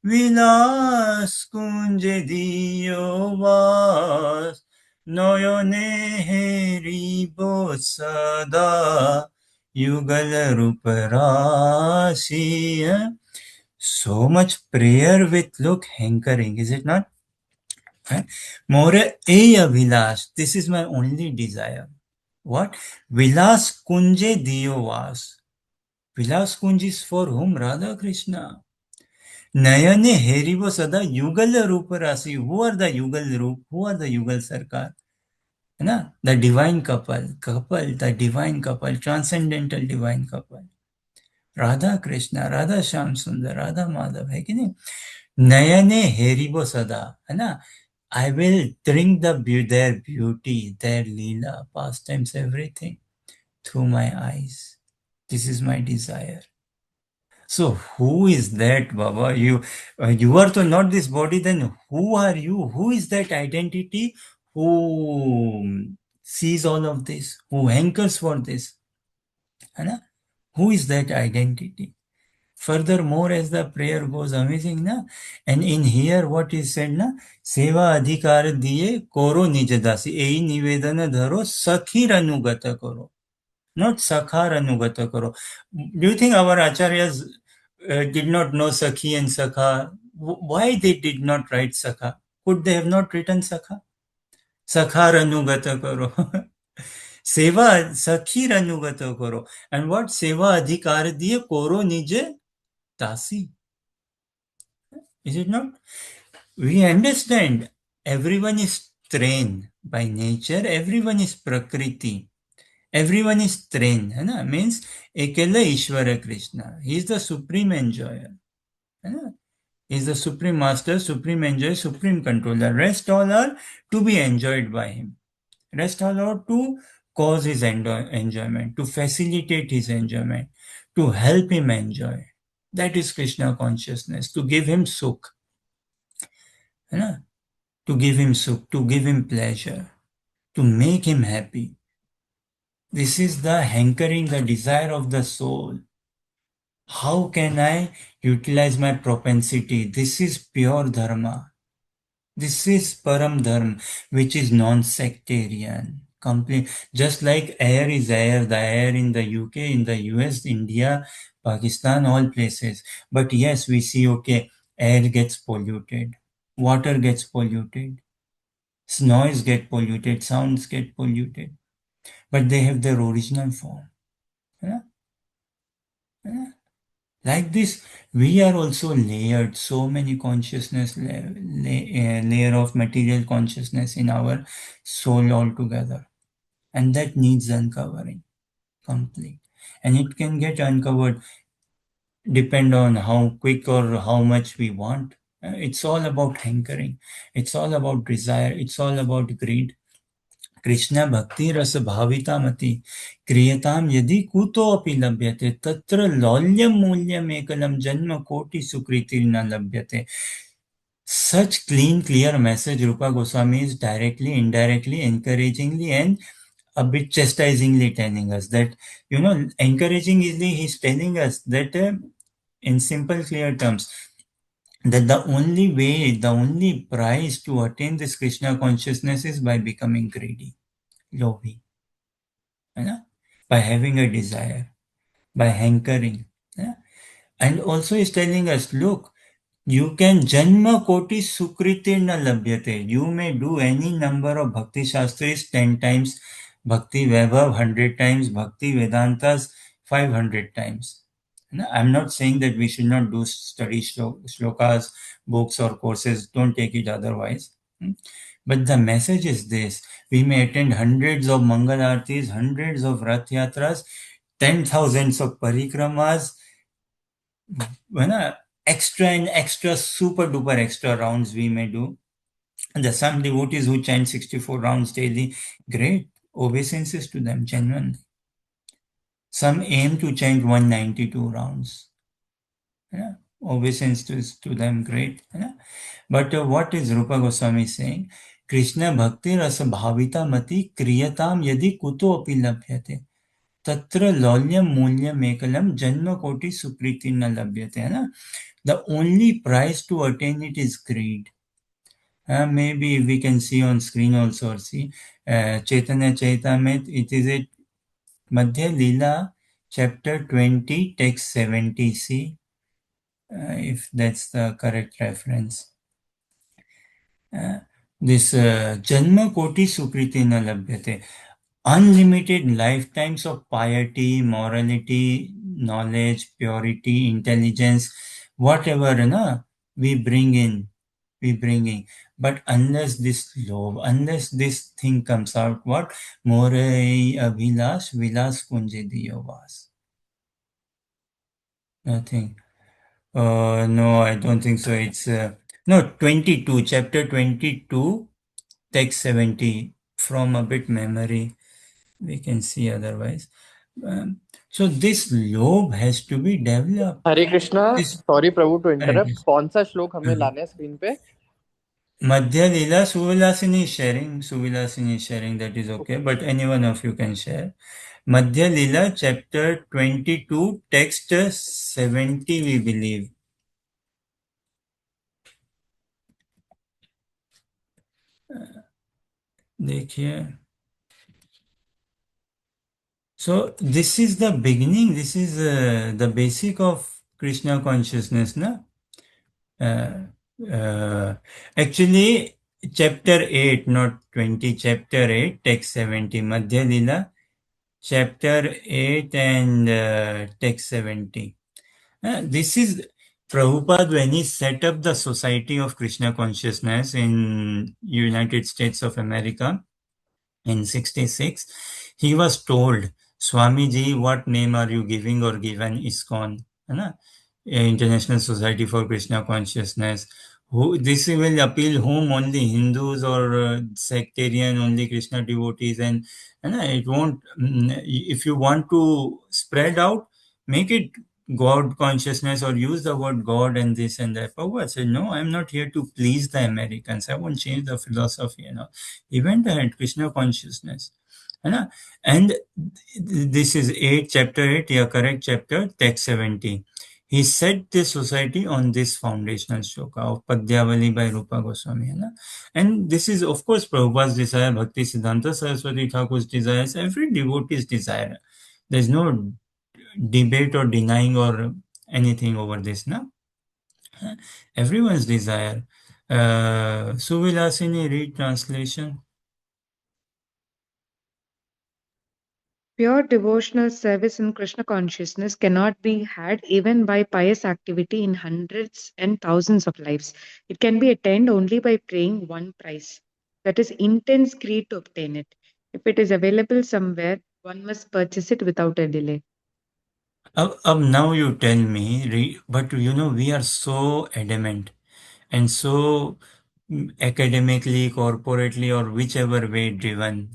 A: vilas kunje diyo vas Noyone heribo sada yugal ruparasi. So much prayer with look hankering, is it not? More a vilas. This is my only desire. What? Vilas kunje diyo vas. Vilas kunj is for whom? Radha Krishna. Nayane heribo sada yugal ruparasi. Who are the yugal rup? Who are the yugal sarkar? ना, the divine couple, the divine couple, transcendental divine couple, Radha Krishna, Radha Shyam सुंदर, राधा माधव, है कि नहीं? नयने हेरिबो सदा, है ना? I will drink their beauty, their leela, pastimes, everything through my eyes. This is my desire. So who is that, Baba? You are to not this body. Then who are you? Who is that identity? Who sees all of this? Who hankers for this? है ना? Who is that identity? Furthermore, as the prayer goes, amazing, na? And in here, what is said, na? Seva adhikar diye koro nijadasi. Ei nivedana dharo sakhir anugata koro. Not sakhar anugata karo. Do you think our acharyas did not know Sakhi and Sakha? Why they did not write Sakha? Could they have not written Sakha? Sakhar anugata karo. Seva Sakhir anugata karo. And what? Seva adhikar diye koro nije tasi. Is it not? We understand everyone is trained by nature, everyone is prakriti. Everyone is trained, है ना? Means Ekala Ishvara Krishna. He is the supreme enjoyer. है ना? He is the supreme master, supreme enjoyer, supreme controller. Rest all are to be enjoyed by him. Rest all are to cause his enjoyment, to facilitate his enjoyment, to help him enjoy. That is Krishna consciousness, to give him sukh. है ना? To give him sukh, to give him pleasure, to make him happy. This is the hankering, the desire of the soul. How can I utilize my propensity? This is pure dharma. This is param dharma, which is non-sectarian. Complete, just like air is air, the air in the UK, in the US, India, Pakistan, all places. But yes, we see, okay, air gets polluted, water gets polluted, noise get polluted, sounds get polluted, but they have their original form. Yeah? Yeah? Like this, we are also layered, so many consciousness layer of material consciousness in our soul altogether. And that needs uncovering complete. And it can get uncovered depend on how quick or how much we want. It's all about hankering. It's all about desire. It's all about greed. Krishna भक्ति रस भाविता मति क्रियताम यदि कुतो अपि लभ्यते तत्र लौल्यम मूल्यम एकलम जन्म कोटि सुकृति न लभ्यते. Such clean, clear message Rupa Goswami is directly, indirectly, encouragingly, and a bit chastisingly telling us that, encouragingly he's telling us that in simple, clear terms, that the only way, the only price to attain this Krishna consciousness is by becoming greedy, lovi, by having a desire, by hankering. And also he's telling us, look, you can janma koti sukriti na labhyate. You may do any number of bhakti shastris 10 times, bhakti vaibhav 100 times, bhakti vedantas 500 times. I'm not saying that we should not do study shlokas, books or courses. Don't take it otherwise. But the message is this. We may attend hundreds of Mangal Aartis, hundreds of Rath Yatras, 10,000s of parikramas, extra and extra, super duper extra rounds we may do. And there are some devotees who chant 64 rounds daily. Great. Obeisances to them, genuinely. Some aim to chant 192 rounds. Obeisances to them, great. But what is Rupa Goswami saying? Krishna bhakti rasa bhavita mati kriyatam yadi kuto api labhyate. Tatra laulyam mulyam ekalam janma koti sukriti na labhyate. The only price to attain it is greed. Maybe we can see on screen also, see Chaitanya Chaitamrit, it is a Madhya Lila chapter 20 text 70, see if that's the correct reference. This Janma Koti Sukriti na labhyate. Unlimited lifetimes of piety, morality, knowledge, purity, intelligence, whatever we bring in. But unless this love, unless this thing comes out, what? Morai Abhilash Vilas Kunje Diyovas. Nothing. No, I don't think so. It's no 22, chapter 22, text 70. From a bit memory, we can see otherwise. So this lobe has to be developed.
B: Hare Krishna,
A: This
B: sorry प्रभु to
A: Hare
B: interrupt,
A: Krishna.
B: कौन सा श्लोक हमें लाना है screen पे?
A: Madhya Lila Suvilasini is sharing. Suvilasini is sharing, that is okay. But any one of you can share. Madhya Lila, chapter 22, text 70, we believe. देखिए. So this is the beginning. This is the basic of Krishna consciousness, na? Uh, uh, Actually, chapter 8, not 20, chapter 8, text 70, Madhya Lila, chapter 8 and text 70. This is Prabhupada when he set up the Society of Krishna Consciousness in United States of America in 66. He was told, Swamiji, what name are you giving or given ISKCON? है ना? International Society for Krishna Consciousness. Who, this will appeal whom? Only Hindus or sectarian, only Krishna devotees, and it won't. If you want to spread out, make it God consciousness or use the word God and this and that. Prabhupada said, no, I'm not here to please the Americans. I won't change the philosophy. He went ahead, Krishna consciousness. है ना? And this is 8, chapter 8, yeah, correct chapter, text 70. He set this society on this foundational shloka of Padyavali by Rupa Goswami. है ना? And this is, of course, Prabhupada's desire, Bhakti Siddhanta Saraswati Thakur's desires, every devotee's desire. There's no debate or denying or anything over this. Na? Everyone's desire. Suvilasini, read translation.
C: Pure devotional service in Krishna consciousness cannot be had even by pious activity in hundreds and thousands of lives. It can be attained only by paying one price, that is, intense greed to obtain it. If it is available somewhere, one must purchase it without a delay.
A: Now you tell me, but we are so adamant and so academically, corporately, or whichever way driven,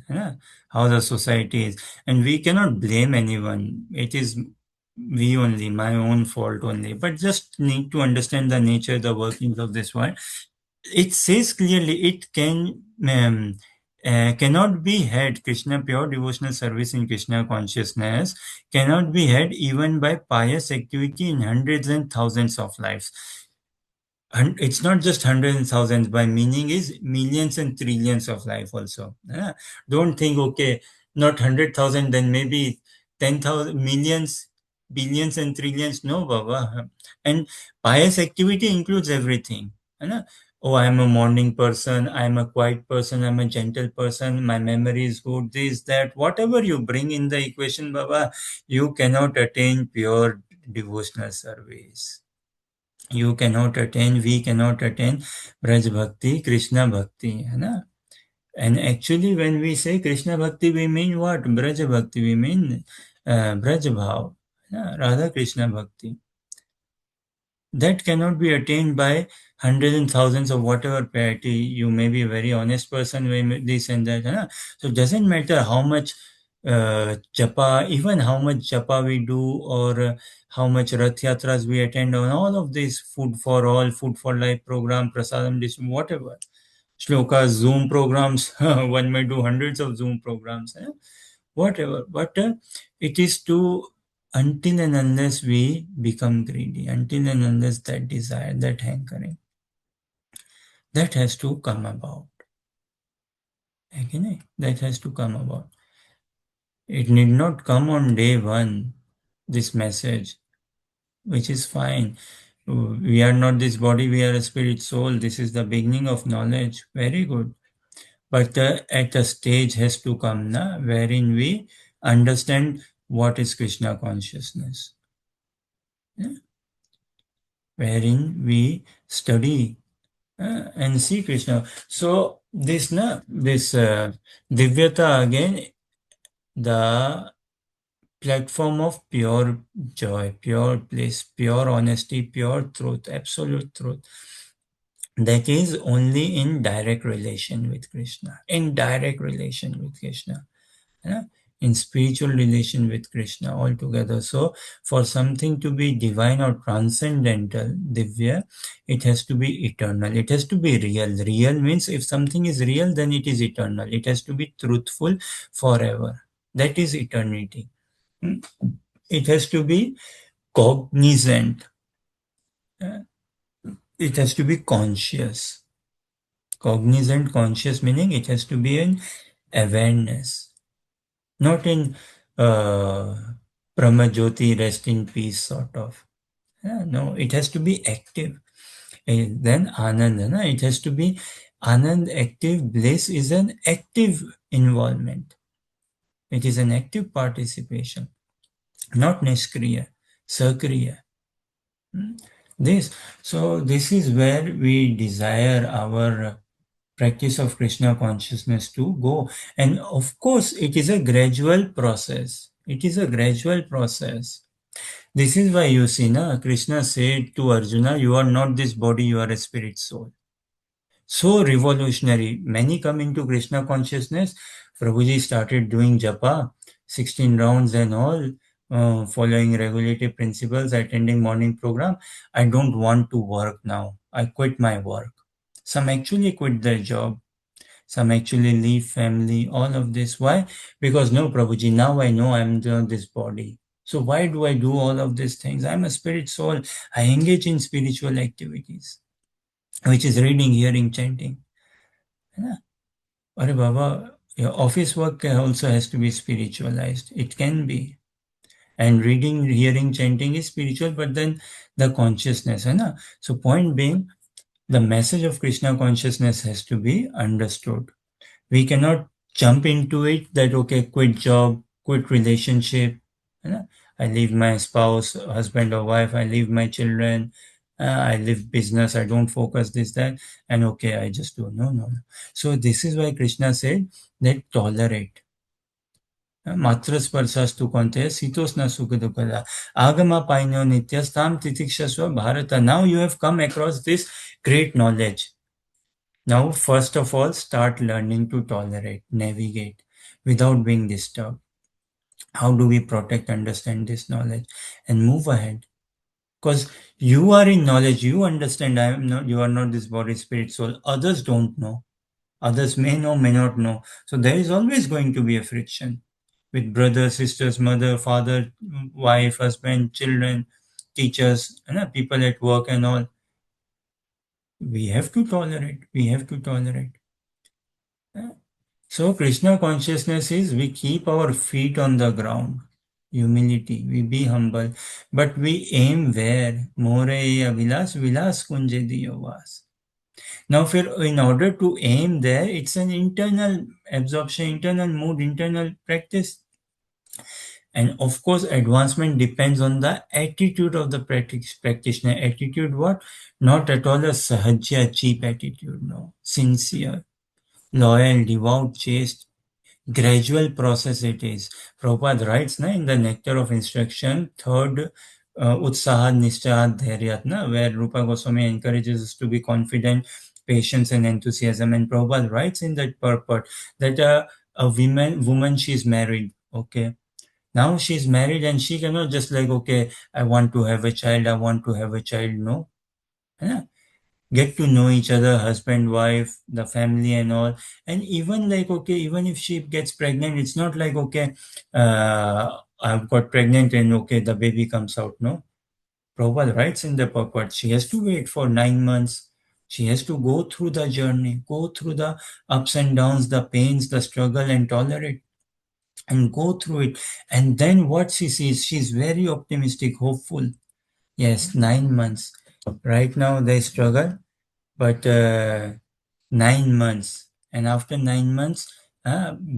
A: how the society is. And we cannot blame anyone. It is we only, my own fault only. But just need to understand the nature, the workings of this world. It says clearly it cannot be had. Krishna, pure devotional service in Krishna consciousness cannot be had even by pious activity in hundreds and thousands of lives. And it's not just hundreds and thousands, by meaning is millions and trillions of life also. Don't think, okay, not 100,000, then maybe 10,000, millions, billions and trillions. No, Baba. And pious activity includes everything. Oh, I'm a morning person, I'm a quiet person, I'm a gentle person, my memory is good, this, that, whatever you bring in the equation, Baba, you cannot attain pure devotional service. You cannot attain, we cannot attain Braj Bhakti, Krishna Bhakti. And actually, when we say Krishna Bhakti, we mean what? Braj Bhakti, we mean Braj Bhav, Radha Krishna Bhakti. That cannot be attained by hundreds and thousands of whatever piety. You may be a very honest person, this and that. So it doesn't matter how much japa, even how much japa we do, or how much Rath Yatras we attend on, all of this food for all, food for life program, prasadam, whatever. Shlokas, Zoom programs, one may do hundreds of Zoom programs, whatever. But it is to, until and unless we become greedy, until and unless that desire, that hankering, that has to come about. Okay? That has to come about. It need not come on day one, this message, which is fine. We are not this body, we are a spirit soul. This is the beginning of knowledge. Very good. But at a stage has to come, wherein we understand what is Krishna consciousness. Yeah? Wherein we study and see Krishna. So this Divyata again, the platform of pure joy, pure bliss, pure honesty, pure truth, absolute truth. That is only in direct relation with Krishna, in direct relation with Krishna, in spiritual relation with Krishna altogether. So, for something to be divine or transcendental, Divya, it has to be eternal. It has to be real. Real means if something is real, then it is eternal. It has to be truthful forever. That is eternity. It has to be cognizant. It has to be conscious. Cognizant, conscious meaning it has to be in awareness, not in Brahmajyoti, rest in peace sort of. No, it has to be active. Then Anand, it has to be Anand, active. Bliss is an active involvement. It is an active participation, not Niskriya, Sakriya. This, so this is where we desire our practice of Krishna consciousness to go. And of course, it is a gradual process. It is a gradual process. This is why you see, Krishna said to Arjuna, you are not this body, you are a spirit soul. So revolutionary. Many come into Krishna consciousness. Prabhuji started doing japa, 16 rounds and all, following regulative principles, attending morning program. I don't want to work now. I quit my work. Some actually quit their job. Some actually leave family, all of this. Why? Because no, Prabhuji, now I know I'm this body. So why do I do all of these things? I'm a spirit soul. I engage in spiritual activities, which is reading, hearing, chanting. Yeah. Arre Baba, your office work also has to be spiritualized. It can be. And reading, hearing, chanting is spiritual, but then the consciousness. Hai. So point being, the message of Krishna consciousness has to be understood. We cannot jump into it that, okay, quit job, quit relationship. I leave my spouse, husband or wife, I leave my children, I leave business, I don't focus this, that, and okay, I just do. No, no, no. So this is why Krishna said that tolerate. Matra sparsastu konte sitosna sukadukada agama paino nityastam titikshasva bharata. Now you have come across this great knowledge. Now, first of all, start learning to tolerate, navigate without being disturbed. How do we protect, understand this knowledge and move ahead? Because you are in knowledge, you understand. I am not. You are not this body, spirit, soul. Others don't know. Others may know, may not know. So there is always going to be a friction with brothers, sisters, mother, father, wife, husband, children, teachers, people at work and all. We have to tolerate. We have to tolerate. So Krishna consciousness is we keep our feet on the ground. Humility, we be humble, but we aim where? Moreya vilas, vilas kunje diyavas. Now, in order to aim there, it's an internal absorption, internal mood, internal practice. And of course, advancement depends on the attitude of the practitioner. Attitude what? Not at all a sahajya, cheap attitude, no. Sincere, loyal, devout, chaste, gradual process it is. Prabhupada writes in the Nectar of Instruction, third Utsaha Nishtha Dhairyat, where Rupa Goswami encourages us to be confident, patience and enthusiasm. And Prabhupada writes in that purport that a woman, she's married, okay. Now she's married and she cannot just like, okay, I want to have a child, I want to have a child. No. Yeah, get to know each other, husband, wife, the family and all. And even like, okay, even if she gets pregnant, it's not like, okay, I've got pregnant and okay, the baby comes out. No. Prabhupada writes in the purport, she has to wait for 9 months. She has to go through the journey, go through the ups and downs, the pains, the struggle, and tolerate and go through it. And then what she sees, she's very optimistic, hopeful. Yes, 9 months. Right now they struggle, but 9 months, and after 9 months,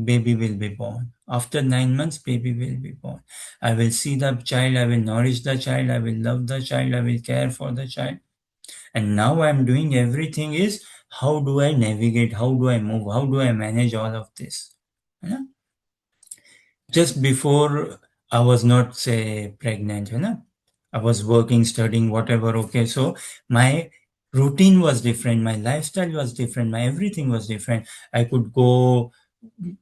A: baby will be born. After 9 months, baby will be born. I will see the child, I will nourish the child, I will love the child, I will care for the child. And now I'm doing everything is how do I navigate, how do I move, how do I manage all of this. Yeah? Just before I was not say pregnant, I was working, studying, whatever. Okay, so my routine was different, my lifestyle was different, my everything was different. I could go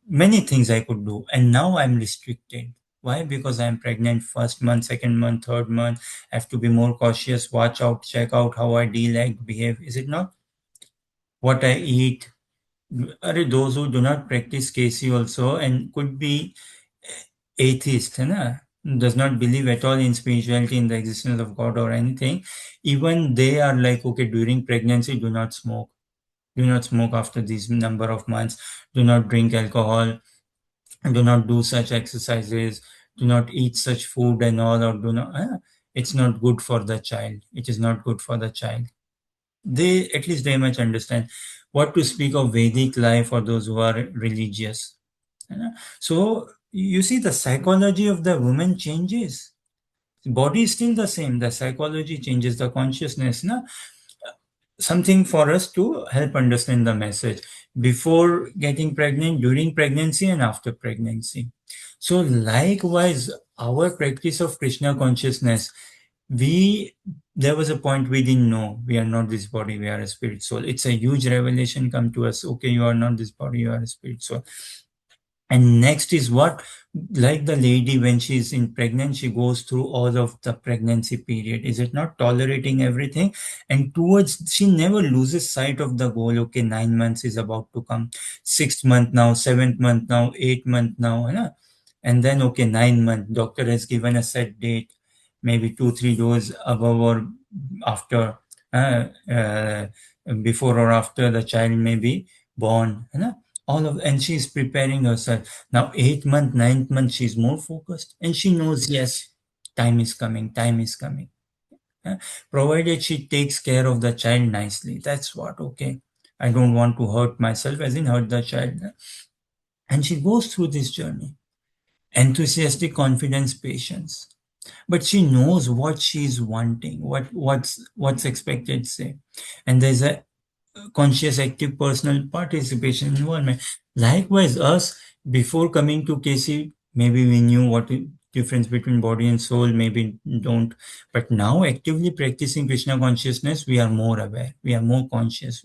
A: many things I could do, and now I'm restricted. Why? Because I'm pregnant, first month, second month, third month. I have to be more cautious, watch out, check out how I deal, act, behave. Is it not? What I eat. Those who do not practice KC also and could be atheist, है ना, does not believe at all in spirituality, in the existence of God or anything, even they are like, okay, during pregnancy, do not smoke. Do not smoke after these number of months. Do not drink alcohol. Do not do such exercises. Do not eat such food and all, or do not. It's not good for the child. It is not good for the child. They, at least they much understand. What to speak of Vedic life for those who are religious. So you see, the psychology of the woman changes. Body is still the same. The psychology changes, the consciousness. Na? Something for us to help understand the message before getting pregnant, during pregnancy, and after pregnancy. So likewise, our practice of Krishna consciousness, there was a point we didn't know we are not this body, we are a spirit soul. It's a huge revelation come to us. Okay, you are not this body, you are a spirit soul. And next is what, like the lady when she's in pregnant, she goes through all of the pregnancy period. Is it not tolerating everything? And towards, she never loses sight of the goal. Okay, 9 months is about to come, 6th month now, 7th month now, 8th month now, है ना? And then okay, 9 month, doctor has given a set date, maybe 2-3 days above or after, before or after the child may be born, है ना? All of, and she's preparing herself now. 8th month, 9th month, she's more focused, and she knows, yes, time is coming, time is coming. Provided she takes care of the child nicely, that's what. Okay, I don't want to hurt myself, as in hurt the child. And she goes through this journey, enthusiastic confidence, patience, but she knows what she's wanting, what's expected, say. And there's a conscious, active, personal participation, involvement. Likewise, us, before coming to KC, maybe we knew what the difference between body and soul, maybe don't. But now, actively practicing Krishna consciousness, we are more aware, we are more conscious.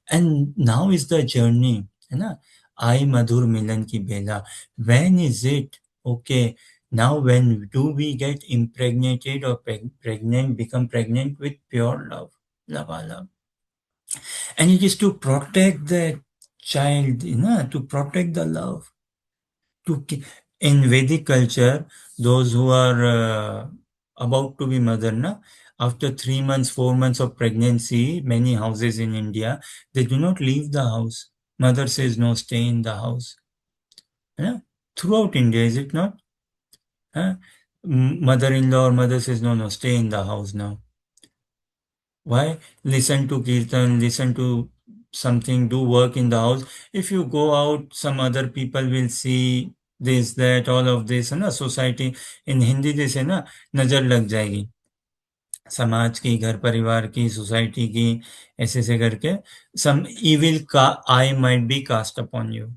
A: And now is the journey. है ना? I Madhur Milan ki bela. When is it? Okay. Now, when do we get impregnated or pregnant, become pregnant with pure love? Love. And it is to protect the child, to protect the love. In Vedic culture, those who are about to be mother, after 3 months, 4 months of pregnancy, many houses in India, they do not leave the house. Mother says, no, stay in the house. Throughout India, is it not? Mother-in-law or mother says, no, stay in the house now. Why? Listen to kirtan, listen to something, do work in the house. If you go out, some other people will see this, that, all of this, है ना? Society, in Hindi this है ना, नजर लग जाएगी, समाज की, घर परिवार की, सोसाइटी की, ऐसे ऐसे करके, some evil eye might be cast upon you.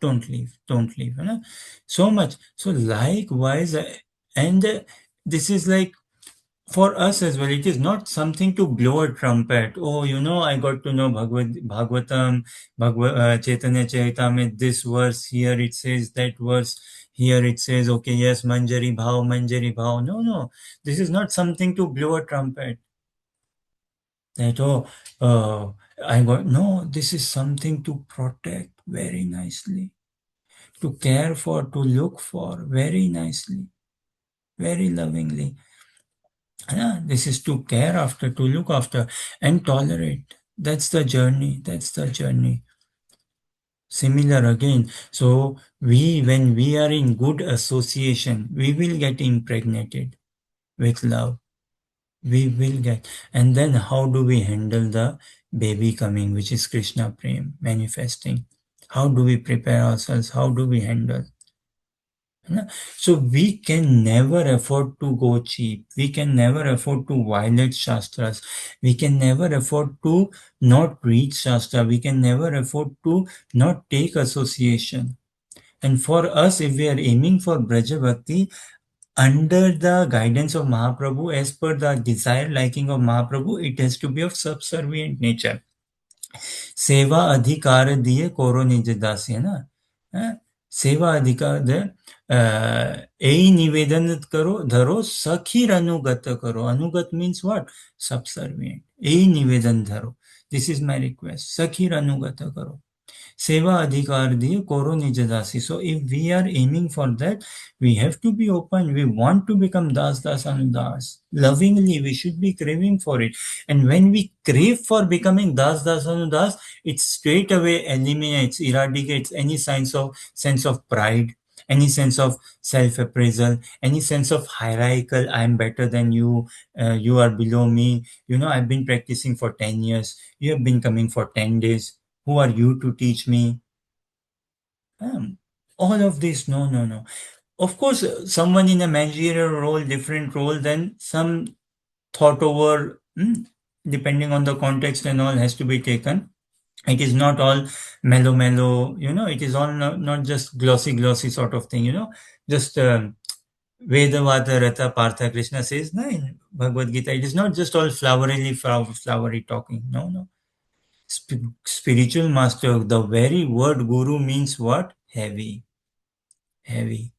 A: Don't leave, है ना? So much. So likewise, and this is like, for us as well, it is not something to blow a trumpet. Oh, I got to know Bhagavatam, Chaitanya Charitamrita, this verse, here it says that verse, here it says, okay, yes, Manjari Bhav. No. This is not something to blow a trumpet. That, no, this is something to protect very nicely, to care for, to look for very nicely, very lovingly. This is to care after, to look after, and tolerate. That's the journey. Similar again. So when we are in good association, we will get impregnated with love. We will get. And then how do we handle the baby coming, which is Krishna Prem manifesting? How do we prepare ourselves? How do we handle? So we can never afford to go cheap. We can never afford to violate Shastras. We can never afford to not read Shastra. We can never afford to not take association. And for us, if we are aiming for Braja Bhakti, under the guidance of Mahaprabhu, as per the desired liking of Mahaprabhu, it has to be of subservient nature. सेवा अधिकार दिए करो निज दासी, है ना? सेवा अधिकार दे, यही निवेदन करो, धरो सखीर अनुगत करो. अनुगत means what? Subservient. यही निवेदन धरो. This is my request. सखीर अनुगत करो. Seva adhikar diye koro nij dasi. So if we are aiming for that, we have to be open. We want to become das anudas. Lovingly, we should be craving for it. And when we crave for becoming das anudas, it straight away eliminates, eradicates any sense of pride, any sense of self-appraisal, any sense of hierarchical, I'm better than you, you are below me. You know, I've been practicing for 10 years. You have been coming for 10 days. Who are you to teach me? Um, all of this, no, no, no. Of course, someone in a managerial role, different role, then some thought over, depending on the context and all, has to be taken. It is not all mellow, mellow, it is all not just glossy, glossy sort of thing, just Vedavata Rata Partha Krishna says, no, in Bhagavad Gita, it is not just all flowery talking. No, no. Spiritual master, the very word guru means what? Heavy, heavy,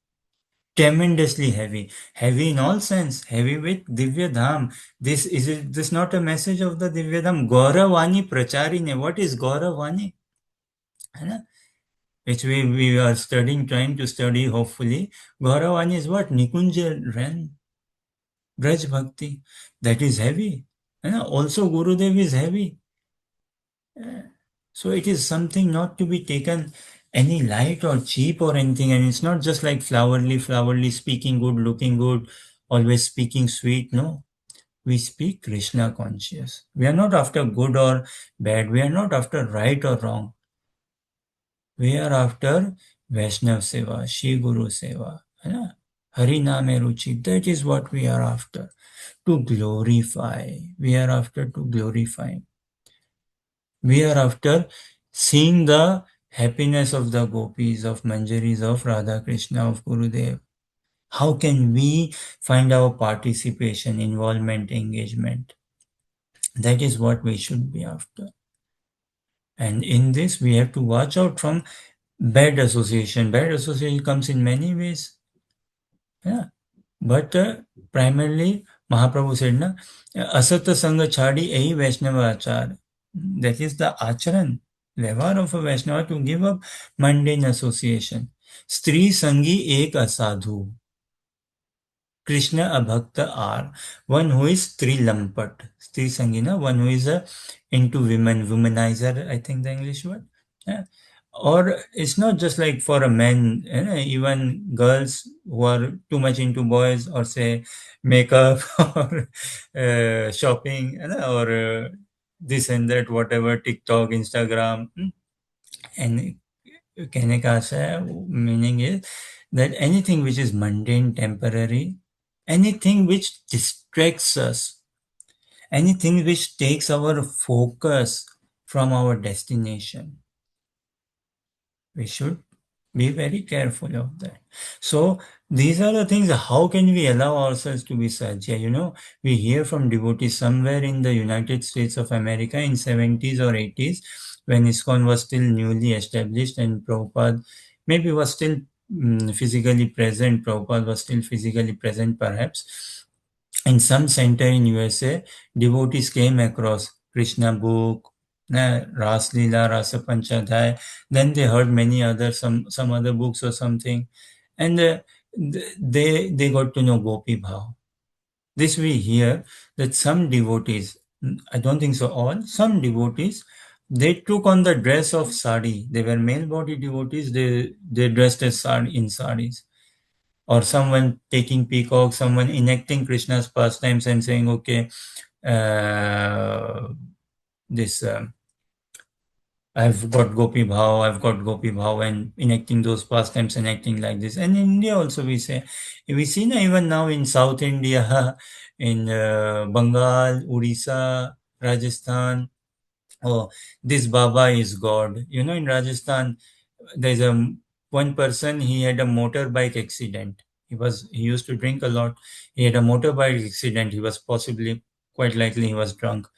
A: tremendously heavy, heavy in all sense, heavy with Divya Dham. This not a message of the Divya Dham? Gauravani Pracharine. What is Gauravani? है ना? Which we are studying, trying to study, hopefully. Gauravani is what? Nikunja Ren, Braj Bhakti. That is heavy. है ना? Also, Gurudev is heavy. So it is something not to be taken any light or cheap or anything. And it's not just like flowerly, speaking good, looking good, always speaking sweet. No, we speak Krishna conscious. We are not after good or bad. We are not after right or wrong. We are after Vaishnav Seva, Shri Guru Seva. है ना? Hari Name Ruchi. That is what we are after. To glorify. We are after to glorify. We are after seeing the happiness of the gopis, of Manjaris, of Radha Krishna, of Gurudev. How can we find our participation, involvement, engagement? That is what we should be after. And in this, we have to watch out from bad association. Bad association comes in many ways. Yeah. But primarily, Mahaprabhu said, na, asata sanga chadi ehi Vaishnava achar. That is the acharan, व्यवहार of a Vaishnava to give up mundane association. Stri sangi ek asadhu. Krishna abhakta are one who is trilampat. Stri sangina, one who is into women, womanizer, I think the English word. Yeah. Or it's not just like for a man, even girls who are too much into boys or say makeup or shopping, or this and that, whatever, TikTok, Instagram, and कहने का आशा है, meaning is that anything which is mundane, temporary, anything which distracts us, anything which takes our focus from our destination, we should be very careful of that. So these are the things. How can we allow ourselves to be such? Yeah, we hear from devotees somewhere in the United States of America in 70s or 80s, when ISKCON was still newly established and Prabhupada maybe was still physically present. Prabhupada was still physically present, perhaps. In some center in USA, devotees came across Krishna book, Ras Leela, Rasa Panchadhyay. Then they heard many other some other books or something, and they got to know Gopi Bhav. This we hear that some devotees, I don't think so all, some devotees, they took on the dress of sari. They were male body devotees. They dressed as sari in saris, or someone taking peacock, someone enacting Krishna's pastimes and saying, okay, this I've got Gopi Bhav, and enacting those pastimes and acting like this. And in India also we see now, even now in South India, in Bengal, Odisha, Rajasthan, oh, this Baba is God. In Rajasthan, there's one person, he had a motorbike accident. He used to drink a lot. He had a motorbike accident. He was possibly, quite likely, he was drunk.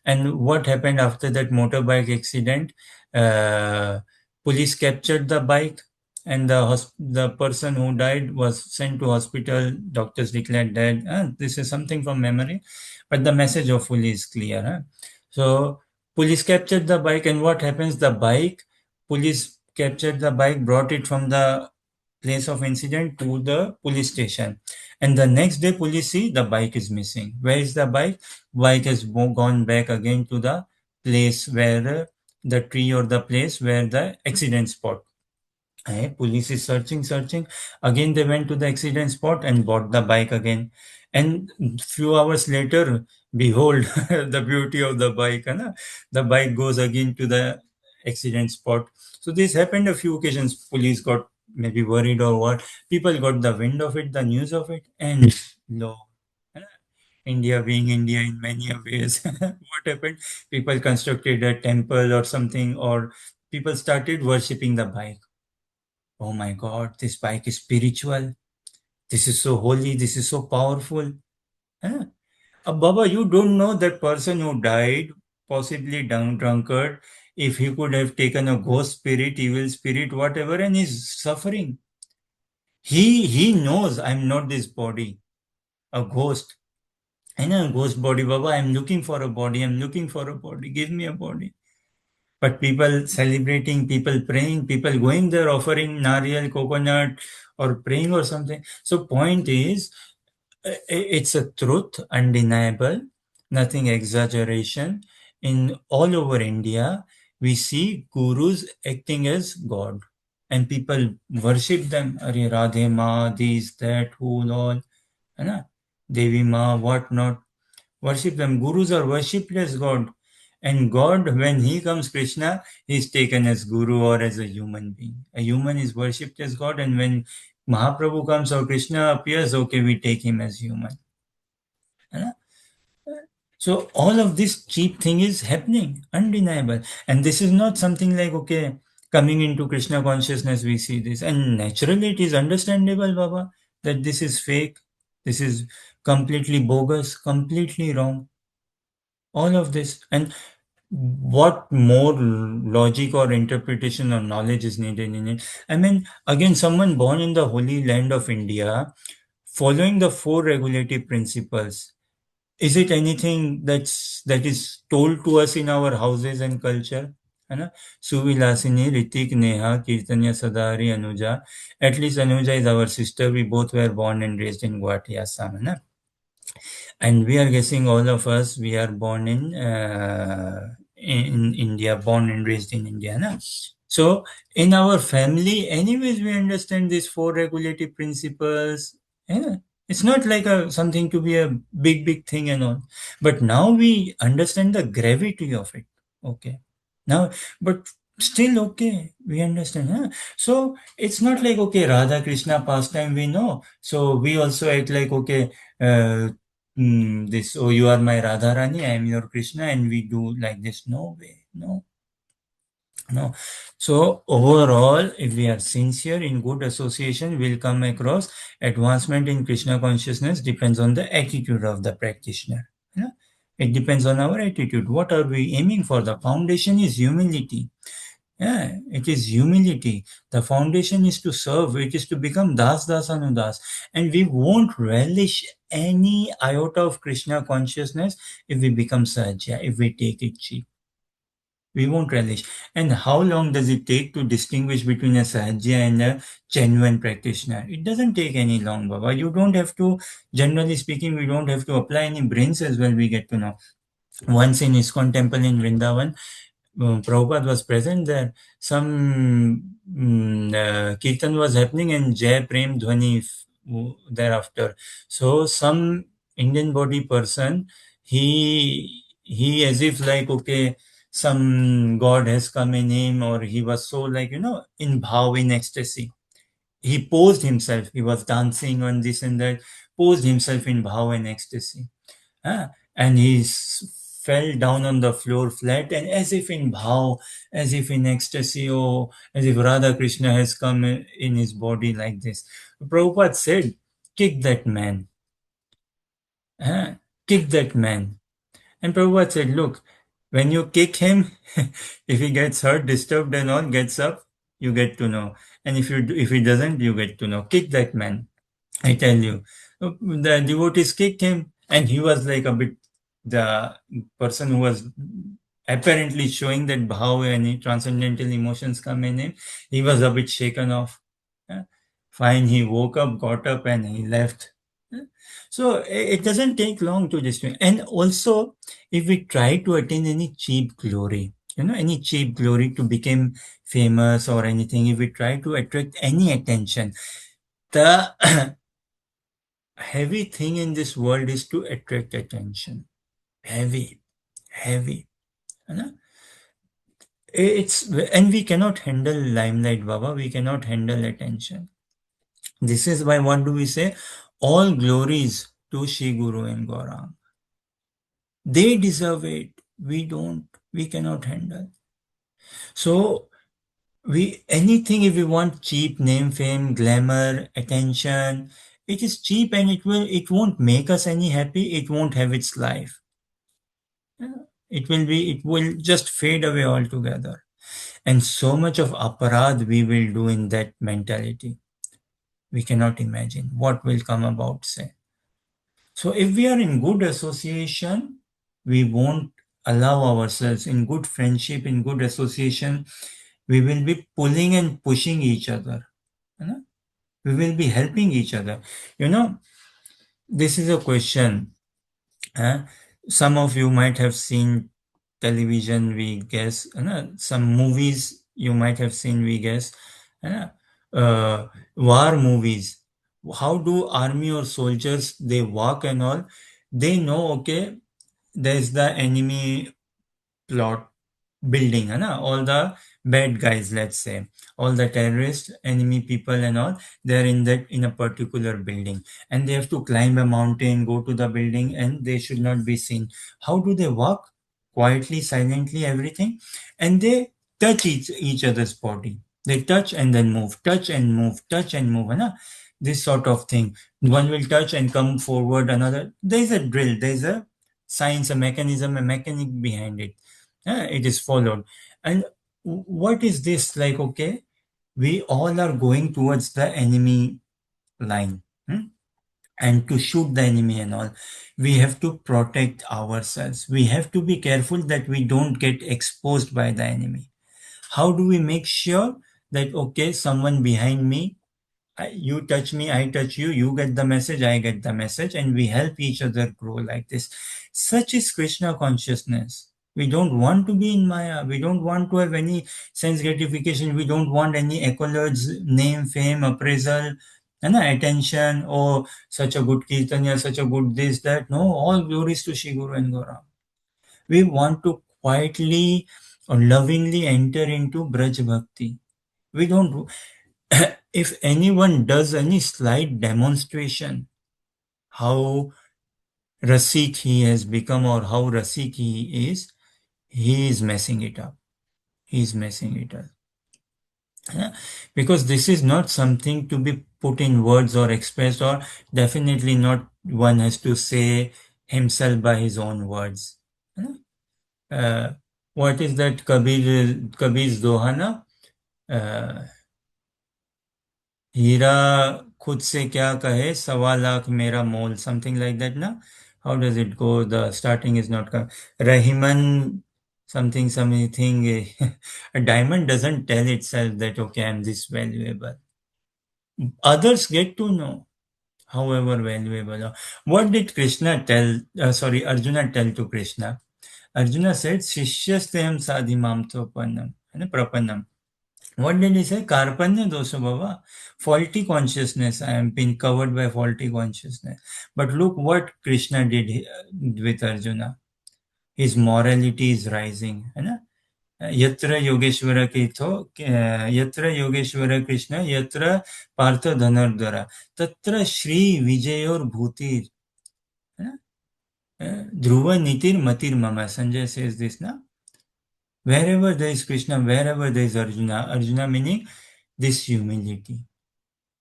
A: And what happened after that motorbike accident? Uh, Police captured the bike, and the person who died was sent to hospital. Doctors declared dead. This is something from memory, but the message hopefully is clear. So police captured the bike, and what happens? The bike Police captured the bike, brought it from the place of incident to the police station. And the next day, police see the bike is missing. Where is the bike? Bike has gone back again to the place where the tree or the place where the accident spot. Police is searching. Again, they went to the accident spot and bought the bike again. And few hours later, behold, the beauty of the bike. है ना? The bike goes again to the accident spot. So this happened a few occasions. Police got maybe worried or what. People got the wind of it, the news of it, and lo, है ना? India being India in many ways. What happened? People constructed a temple or something, or people started worshipping the bike. Oh my God, this bike is spiritual. This is so holy. This is so powerful. Huh? Baba, you don't know that person who died, possibly down drunkard, if he could have taken a ghost spirit, evil spirit, whatever, and is suffering. He knows I'm not this body, a ghost. I know a ghost body, Baba. I'm looking for a body. I'm looking for a body. Give me a body. But people celebrating, people praying, people going there offering nariyal, coconut, or praying or something. So point is, it's a truth, undeniable, nothing exaggeration. In all over India, we see gurus acting as God, and people worship them. Are Radhe Ma, this, that, who, all, है ना? Devi Ma, what not. Worship them. Gurus are worshipped as God. And God, when He comes, Krishna, He is taken as Guru or as a human being. A human is worshipped as God, and when Mahaprabhu comes or Krishna appears, okay, we take Him as human. So all of this cheap thing is happening, undeniable. And this is not something like, okay, coming into Krishna consciousness, we see this. And naturally, it is understandable, Baba, that this is fake, this is completely bogus, completely wrong. All of this. And what more logic or interpretation or knowledge is needed in it? I mean, again, someone born in the holy land of India, following the four regulative principles, is it anything that is told to us in our houses and culture? है ना? Suvilasini, Ritik, Neha, Kirtanya, Sadari, Anuja. At least Anuja is our sister. We both were born and raised in Guwahati, Assam. है ना? And we are guessing all of us, we are born in India, born and raised in India. Na? So in our family, anyways, we understand these four regulative principles. Yeah. It's not like something to be a big thing and all. But now we understand the gravity of it. Okay. Now, but still okay, we understand. Huh? So it's not like, okay, Radha Krishna pastime we know. So we also act like, okay, uh, this, oh, you are my Radharani, I am your Krishna, and we do like this. No way, no. So overall, if we are sincere in good association, we'll come across advancement in Krishna consciousness depends on the attitude of the practitioner. Yeah? It depends on our attitude. What are we aiming for? The foundation is humility. Yeah, it is humility. The foundation is to serve. It is to become Das Anudas. And we won't relish any iota of Krishna consciousness if we become Sajja, if we take it cheap. We won't relish. And how long does it take to distinguish between a Sajja and a genuine practitioner? It doesn't take any long, Baba. You don't have to, generally speaking, we don't have to apply any brains as well, we get to know. Once in ISKCON temple in Vrindavan, Prabhupada was present there. Some kirtan was happening and Jai Prem Dhwani thereafter. So some Indian body person, he as if like, okay, some God has come in him, or he was so like, in bhav, in ecstasy. He posed himself. He was dancing on this and that, posed himself in bhav and ecstasy. Huh? And he fell down on the floor flat and as if in bhav, as if in ecstasy, or as if Radha Krishna has come in his body like this. Prabhupada said, kick that man. Huh? Kick that man. And Prabhupada said, look, when you kick him, if he gets hurt, disturbed and all, gets up, you get to know. And if he doesn't, you get to know. Kick that man. I tell you, the devotees kicked him, and he was like a bit, the person who was apparently showing that how any transcendental emotions come in him. He was a bit shaken off. Yeah. Fine, he woke up, got up, and he left. Yeah. So it doesn't take long to just. And also, if we try to attain any cheap glory, any cheap glory to become famous or anything, if we try to attract any attention, the heavy thing in this world is to attract attention. Heavy, heavy. है and we cannot handle limelight, Baba. We cannot handle attention. This is why what do we say? All glories to Shri Guru and Gaurang. They deserve it. We don't. We cannot handle. So we anything if we want cheap name, fame, glamour, attention, it is cheap and it won't make us any happy. It won't have its life. Yeah. It will just fade away altogether. And so much of aparad we will do in that mentality. We cannot imagine what will come about, say. So if we are in good association, we won't allow ourselves in good friendship, in good association, we will be pulling and pushing each other. You know? We will be helping each other. This is a question. uh, some of you might have seen television, we guess. Some movies you might have seen, we guess. uh, War movies. How do army or soldiers they walk and all? They know, okay, there's the enemy plot building, है ना? All the bad guys, let's say, all the terrorists, enemy people and all, they're in a particular building, and they have to climb a mountain, go to the building, and they should not be seen. How do they walk? Quietly, silently, everything, and they touch each other's body. They touch and then move, touch and move, touch and move, है ना? This sort of thing. One will touch and come forward, another. There's a drill, there's a science, a mechanism, a mechanic behind it. It is followed. And what is this like? Okay, we all are going towards the enemy line. And to shoot the enemy and all, we have to protect ourselves. We have to be careful that we don't get exposed by the enemy. How do we make sure that, okay, someone behind me, you touch me, I touch you, you get the message, I get the message, and we help each other grow like this. Such is Krishna consciousness. We don't want to be in Maya. We don't want to have any sense gratification. We don't want any accolades, name, fame, appraisal, and attention. Oh, such a good Kirtanya, such a good this, that. No, all glories to Shri Guru and Gaurang. We want to quietly or lovingly enter into Braj Bhakti. We don't. If anyone does any slight demonstration how Rasik he has become or how Rasik he is messing it up. He is messing it up. Yeah? Because this is not something to be put in words or expressed, or definitely not one has to say himself by his own words. Yeah? What is that Kabir's Doha na? हीरा खुद से क्या कहे 1.25 लाख मेरा मोल, something like that na. How does it go? The starting is not Rahiman something. A diamond doesn't tell itself that, okay, I'm this valuable. Others get to know however valuable. What did Krishna tell, Arjuna tell to Krishna? Arjuna said Shishyasteham sadhimam topannam, prapanam. What did he say? Karpanya dosha baba. Faulty consciousness. I am being covered by faulty consciousness. But look what Krishna did with Arjuna. His morality is rising. है ना? यत्र योगेश्वर तीर्थो यत्र योगेश्वर कृष्ण यत्र पार्थ धनुर्धर तत्र श्री विजयोर भूतिर ध्रुव नीतिर मतिर मम. Sanjay says this na. Wherever there is Krishna, wherever there is Arjuna, Arjuna meaning this humility,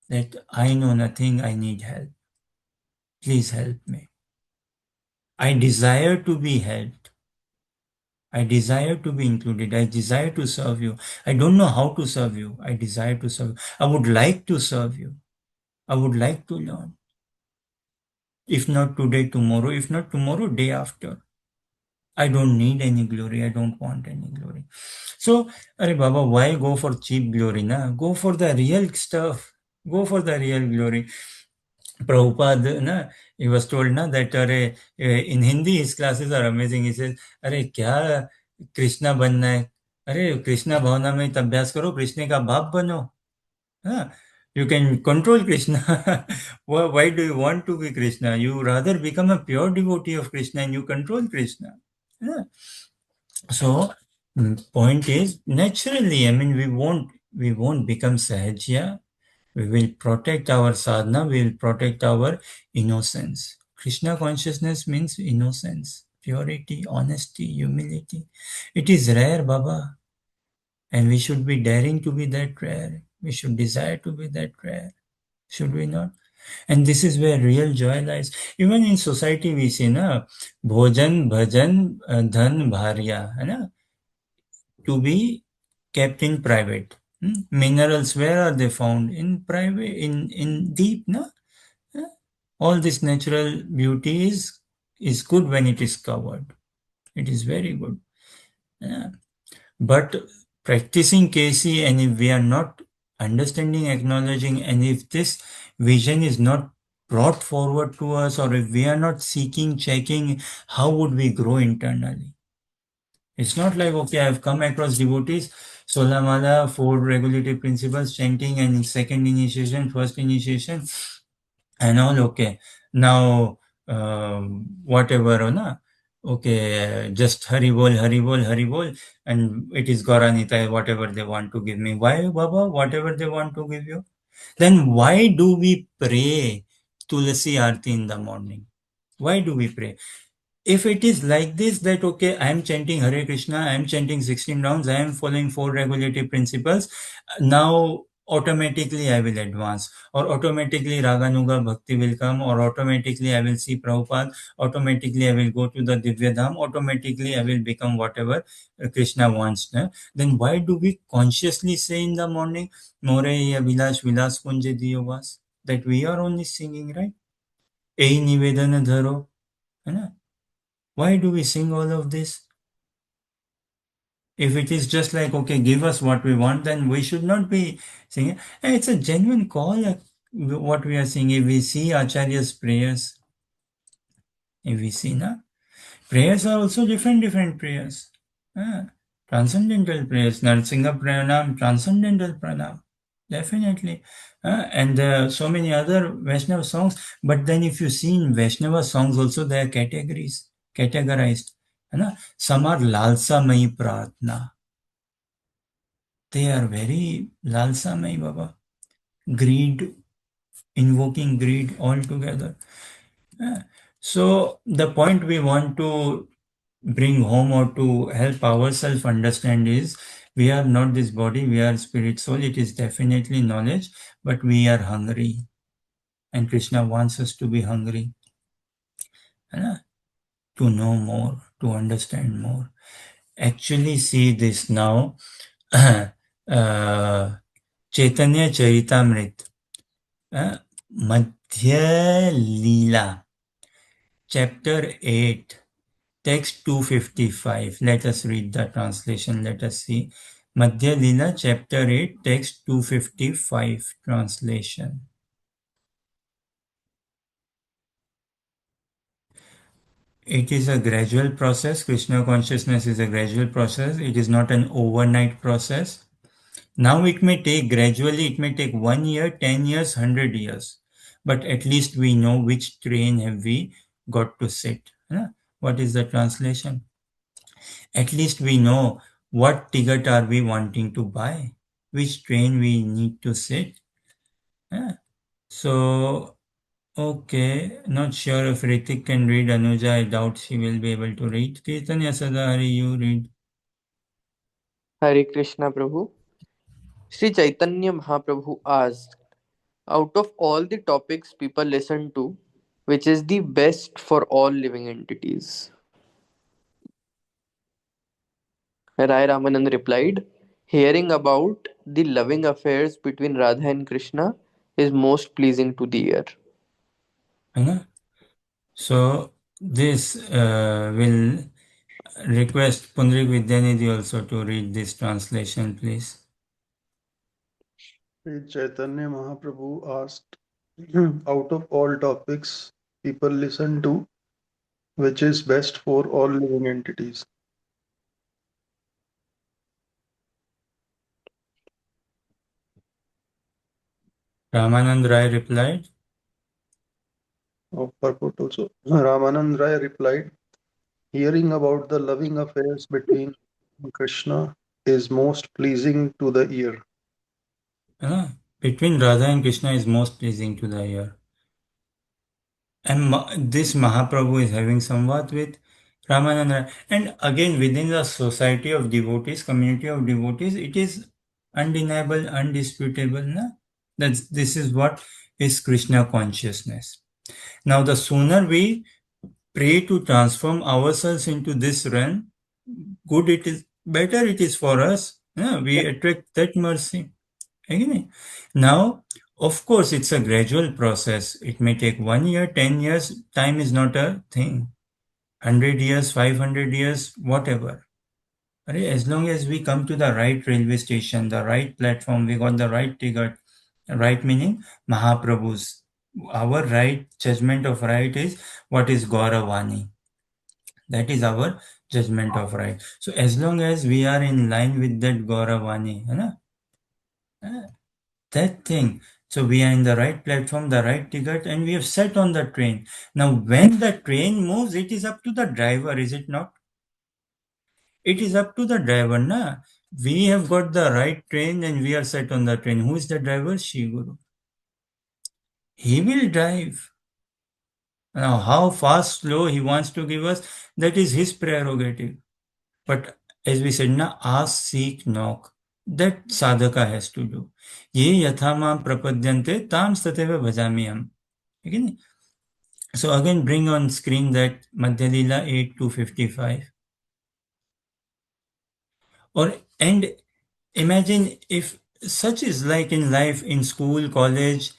A: that I know nothing, I need help. Please help me. I desire to be helped. I desire to be included. I desire to serve you. I don't know how to serve you. I desire to serve you. I would like to serve you. I would like to learn. If not today, tomorrow. If not tomorrow, day after. I don't need any glory. I don't want any glory. So, Are Baba, why go for cheap glory? Na? Go for the real stuff. Go for the real glory. Prabhupada, na, he was told na that in Hindi his classes are amazing. He says, अरे क्या कृष्णा बनना है? अरे कृष्णा भावना में अभ्यास करो, कृष्ण का बाप बनो. हाँ, you can control Krishna. Why do you want to be Krishna? You rather become a pure devotee of Krishna and you control Krishna. Yeah. So point is naturally, I mean we won't become sahajya. We will protect our sadhana, we will protect our innocence. Krishna consciousness means innocence, purity, honesty, humility. It is rare, Baba, and we should be daring to be that rare. We should desire to be that rare. Should we not? And this is where real joy lies. Even in society, we see na bhojan, bhajan, dhan, bharya, है ना? To be kept in private. Minerals, where are they found? In private, in deep, na? Yeah. All this natural beauty is good when it is covered. It is very good. Yeah. But practicing KC, and if we are not understanding, acknowledging, and if this vision is not brought forward to us, or if we are not seeking, checking, how would we grow internally? It's not like, okay, I've come across devotees, Solamala, four regulative principles, chanting, and second initiation, first initiation, and all okay. Now, whatever, na? Okay, just Hari bol, and it is Gauranita, whatever they want to give me. Why, Baba? Whatever they want to give you? Then why do we pray Tulasi Aarti in the morning? Why do we pray? If it is like this, that okay, I am chanting Hare Krishna, I am chanting 16 rounds, I am following four regulative principles, now automatically I will advance, or automatically Raganuga Bhakti will come, or automatically I will see Prabhupada, automatically I will go to the Divya Dham, automatically I will become whatever Krishna wants. Then why do we consciously say in the morning, Moreya Vilash Vilas Kunje Diyovas, that we are only singing, right? Ei Nivedana Dharo, है ना? Why do we sing all of this? If it is just like, okay, give us what we want, then we should not be singing. And it's a genuine call, what we are singing. If we see Acharya's prayers, if we see, na, prayers are also different prayers. Ah, transcendental prayers, Narsinga Pranam, transcendental pranam. Definitely. And there are so many other Vaishnava songs. But then if you see in Vaishnava songs also, there are categorized. Some are Lalsa Mai Pratna. They are very Lalsa Mai Baba. Greed, invoking greed altogether. So the point we want to bring home or to help ourselves understand is we are not this body, we are spirit soul. It is definitely knowledge, but we are hungry. And Krishna wants us to be hungry, to know more, to understand more. Actually, see this now. Chaitanya Charitamrit, Madhya Leela, chapter 8, text 255. Let us read the translation. Let us see. Madhya Leela, chapter 8, text 255, translation. It is a gradual process. Krishna consciousness is a gradual process. It is not an overnight process. Now it may take gradually, it may take 1 year, 10 years, 100 years. But at least we know which train have we got to sit. What is the translation? At least we know what ticket are we wanting to buy, which train we need to sit. So, okay, not sure if Ritik can read. Anuja, I doubt she will be able to read. Chaitanya Sadhari, you read.
B: Hare Krishna Prabhu. Sri Chaitanya Mahaprabhu asked, out of all the topics people listen to, which is the best for all living entities? Rai Ramanand replied, hearing about the loving affairs between Radha and Krishna is most pleasing to the ear.
A: So, this will request Pundrik Vidyanidhi also to read this translation, please.
D: Sri Chaitanya Mahaprabhu asked, out of all topics people listen to, which is best for all living entities?
A: Ramanand Rai replied,
D: Purport also. Ramanand Rai replied, hearing about the loving affairs between Krishna is most pleasing to the ear.
A: between Radha and Krishna is most pleasing to the ear. And this Mahaprabhu is having samvad with Ramananda. And again, within the society of devotees, community of devotees, it is undeniable, undisputable. Na? This is what is Krishna consciousness. Now, the sooner we pray to transform ourselves into this realm, good it is, better it is for us. Yeah, we attract that mercy. Again, now, of course, it's a gradual process. It may take 1 year, 10 years. Time is not a thing. 100 years, 500 years, whatever. Right? As long as we come to the right railway station, the right platform, we got the right ticket, right meaning Mahaprabhu's. Our right judgment of right is what is Gauravani. That is our judgment of right. So as long as we are in line with that Gauravani, that thing. So we are in the right platform, the right ticket, and we have sat on the train. Now, when the train moves, it is up to the driver, is it not? It is up to the driver, na? We have got the right train and we are set on the train. Who is the driver? Shri Guru. He will drive. Now, how fast, slow he wants to give us, that is his prerogative. But as we said, na, ask, seek, knock. That sadhaka has to do. Ye yathama prapadyante tam stateva bhajamiyam. Okay? So again, bring on screen that Madhya Lila 8 to 55. Or and imagine if such is like in life, in school, college,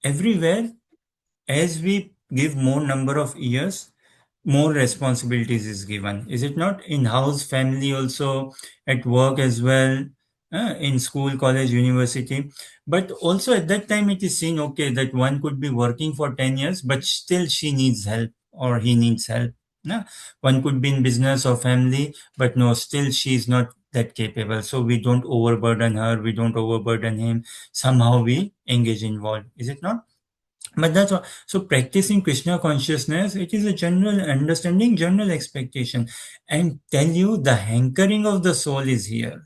A: everywhere, as we give more number of years, more responsibilities is given. Is it not? In house, family also, at work as well, in school, college, university. But also at that time it is seen, okay, that one could be working for 10 years, but still she needs help or he needs help. No? One could be in business or family, but no, still she is not that capable. So we don't overburden her, we don't overburden him. Somehow we engage involved. Is it not? But that's all. So practicing Krishna consciousness, it is a general understanding, general expectation. And tell you, the hankering of the soul is here.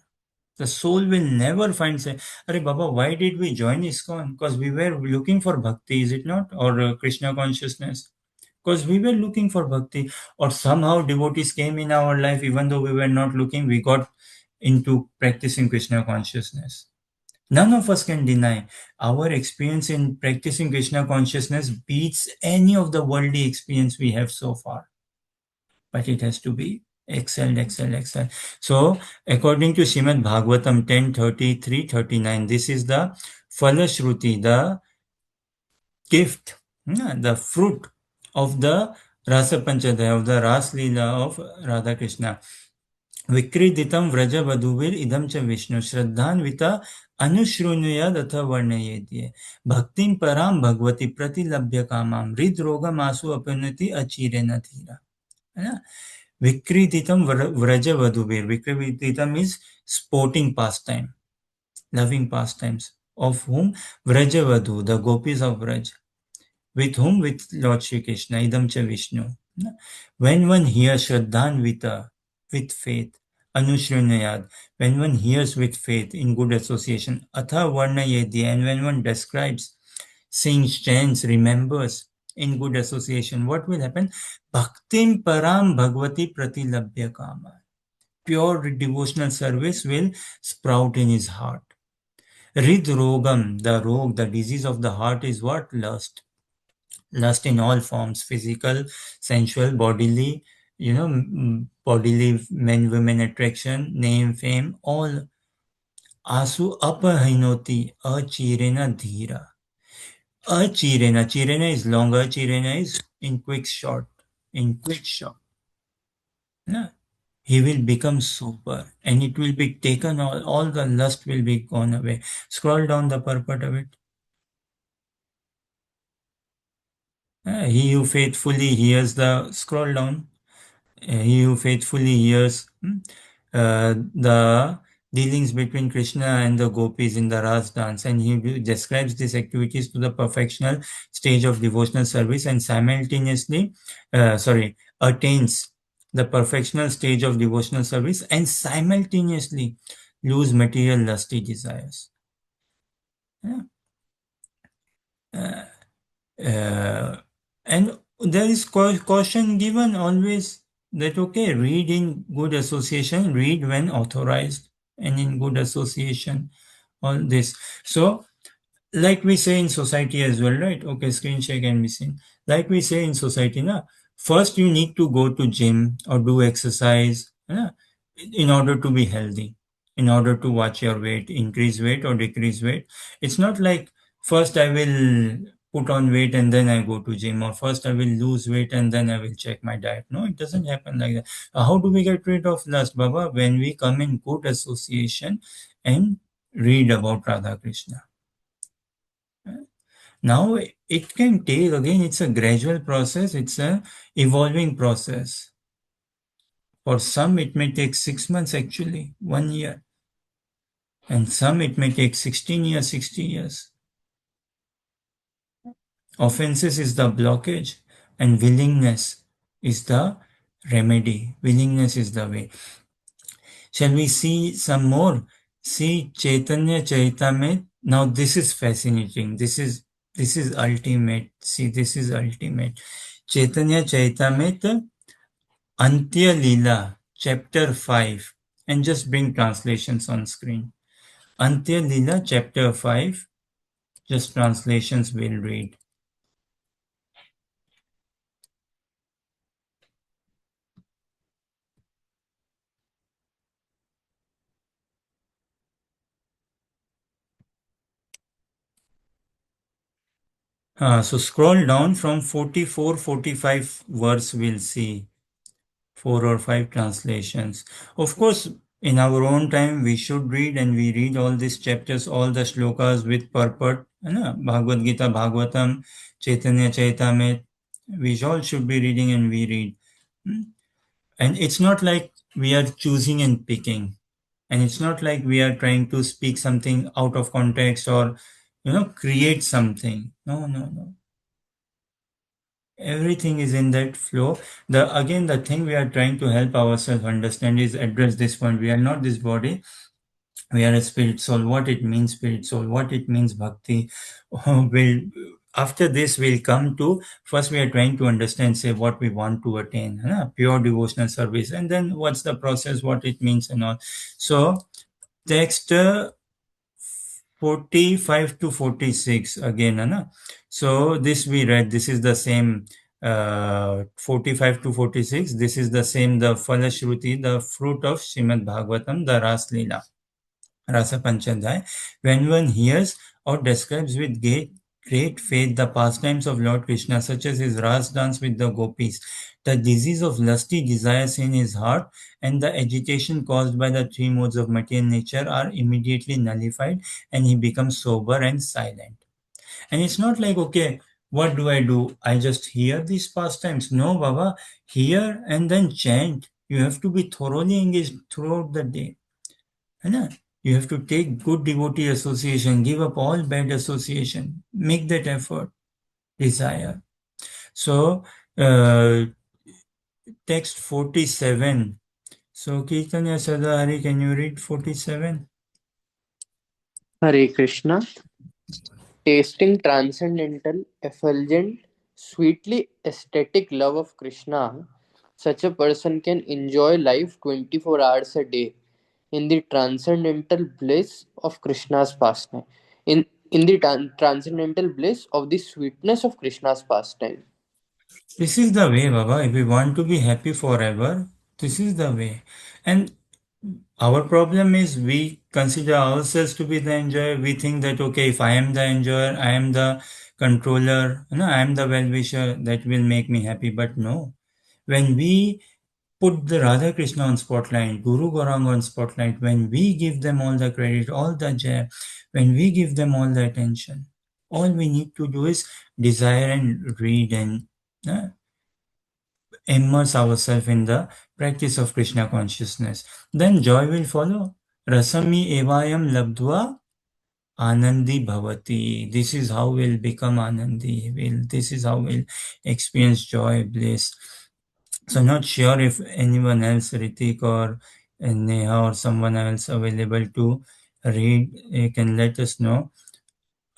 A: The soul will never find say, Are Baba, why did we join ISKCON? Because we were looking for bhakti, is it not? Or Krishna consciousness. Because we were looking for bhakti. Or somehow devotees came in our life, even though we were not looking, we got into practicing Krishna consciousness. None of us can deny our experience in practicing Krishna consciousness beats any of the worldly experience we have so far. But it has to be excelled, excelled, excelled. So, according to Srimad Bhagavatam 10:33-39, this is the Falashruti, the gift, the fruit of the Rasa Panchadaya, of the Ras Leela of Radha Krishna. विक्रीडितं व्रजवधूभिरिदं च विष्णु श्रद्धान्विता अनुशृणुयाद अथ वर्णयेद्ये भक्तिं परां भगवती प्रतिलभ्य कामां हृदरोगमासु अपनति अचिरेण धीरा है ना विक्रीडितं व्रजवधूभिर विक्रीडितं is sporting pastime loving pastimes of whom vrajavadhu the gopis of Vraj with whom? With Lord Shri Krishna, Idam cha Vishnu. When one hears Shraddhanvita with faith, Anushrinayad, when one hears with faith in good association, Atha Varnayedya, and when one describes, sings, chants, remembers in good association, what will happen? Bhaktim Param Bhagavati Pratilabhya Kama. Pure devotional service will sprout in his heart. Rid Rogam, the rog, the disease of the heart is what? Lust. Lust in all forms, physical, sensual, bodily, bodily men women attraction, name, fame, all. Asu apahinoti achirena dhira. Achirena is longer, chirena is in quick short, in quick short. Na? he will become sober and it will be taken, all the lust will be gone away. Scroll down the purport of it. He who faithfully hears the, scroll down. He who faithfully hears the dealings between Krishna and the gopis in the Ras dance, and he describes these activities to the perfectional stage of devotional service and simultaneously, attains the perfectional stage of devotional service and simultaneously lose material lusty desires. Yeah. Uh, and there is caution given always that okay, read in good association, read when authorized and in good association, all this. So like we say in society as well, right? Okay, screen share can be seen. Like we say in society, na, first you need to go to gym or do exercise, na, in order to be healthy, in order to watch your weight, increase weight or decrease weight. It's not like first I will put on weight and then I go to gym, or first I will lose weight and then I will check my diet. No, it doesn't happen like that. How do we get rid of lust, Baba? When we come in good association and read about Radha Krishna. Now it can take, again, it's a gradual process, it's a evolving process. For some it may take 6 months, actually 1 year, and some it may take 16 years, 60 years. Offenses is the blockage and willingness is the remedy. Willingness is the way. Shall we see some more? See Chaitanya Charitamrita. Now this is fascinating. This is ultimate. See, this is ultimate. Chaitanya Charitamrita, Antya Leela, chapter 5. And just bring translations on screen. Antya Leela, chapter 5. Just translations we'll read. So scroll down from 44, 45 verse we'll see. 4 or 5 translations. Of course, in our own time, we should read, and we read all these chapters, all the shlokas with purport. Bhagavad Gita, Bhagavatam, Chaitanya Charitamrita. We all should be reading and we read. And it's not like we are choosing and picking. And it's not like we are trying to speak something out of context or, create something. No, no, no. Everything is in that flow. The thing we are trying to help ourselves understand is address this point. We are not this body. We are a spirit soul. What it means, spirit soul. What it means, bhakti. Will after this we'll come to, first we are trying to understand, say, what we want to attain, pure devotional service, and then what's the process, what it means, and all. So text 45 to 46 again, Anna. So this we read, this is the same 45 to 46. This is the same, the Falashruti, the fruit of Srimad Bhagavatam, the Ras Leela, Rasa Panchadhyay. When one hears or describes with great faith the pastimes of Lord Krishna, such as his Ras dance with the gopis, the disease of lusty desires in his heart, and the agitation caused by the three modes of material nature are immediately nullified, and he becomes sober and silent. And it's not like, okay, what do I do? I just hear these pastimes. No, Baba, hear and then chant. You have to be thoroughly engaged throughout the day. है You have to take good devotee association, give up all bad association, make that effort, desire. So, text 47. So, Kirtanya Sadahari, can you read 47?
B: Hare Krishna. Tasting transcendental, effulgent, sweetly aesthetic love of Krishna, such a person can enjoy life 24 hours a day in the transcendental bliss of Krishna's pastime. In the transcendental bliss of the sweetness of Krishna's pastime.
A: This is the way, Baba. If we want to be happy forever, this is the way. And our problem is we consider ourselves to be the enjoyer. We think that, okay, if I am the enjoyer, I am the controller, I am the well-wisher, that will make me happy. But no, when we put the Radha Krishna on spotlight, Guru Gauranga on spotlight, when we give them all the credit, all the jay, when we give them all the attention, all we need to do is desire and read and uh, immerse ourselves in the practice of Krishna consciousness. Then joy will follow. Rasami evayam labdva Anandi Bhavati. This is how we'll become Anandi. This is how we'll experience joy, bliss. So not sure if anyone else, Ritik or Neha or someone else available to read, you can let us know.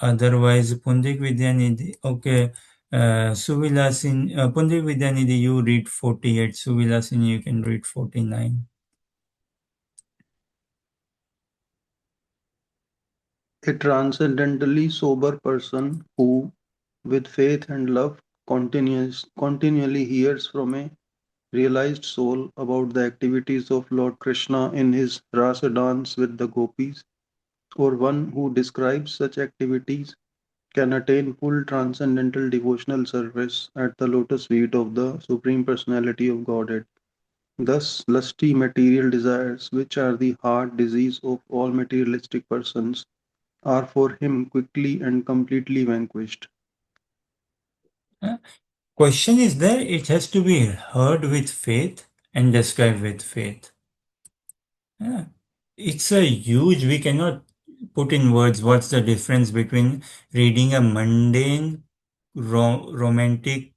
A: Otherwise, Pundik Vidyanidhi, okay. Pundik Vidyanidhi, you read 48. Suvilasin, you can read 49.
D: A transcendently sober person who, with faith and love, continually hears from a realized soul about the activities of Lord Krishna in his rasa dance with the gopis, or one who describes such activities, can attain full transcendental devotional service at the lotus feet of the Supreme Personality of Godhead. Thus, lusty material desires, which are the heart disease of all materialistic persons, are for him quickly and completely vanquished.
A: Uh, Question is there, it has to be heard with faith and described with faith. Yeah. It's a huge, we cannot put in words what's the difference between reading a mundane romantic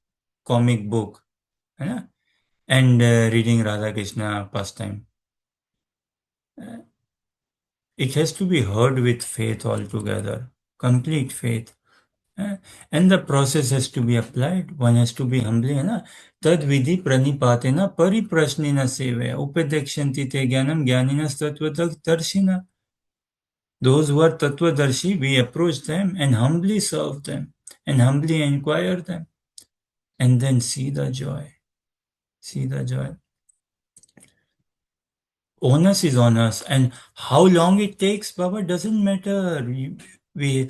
A: comic book, yeah, and reading Radha Krishna pastime. Uh, it has to be heard with faith altogether, complete faith. And the process has to be applied. One has to be humbly, na. Tad vidhi pranipatena pariprasnina sevaya upadekshanti te jnanam jnanina tattvadarshina. Those who are Tattvadarshi, we approach them and humbly serve them and humbly inquire them and then see the joy. See the joy. Onus is on us, and how long it takes, Baba, doesn't matter. We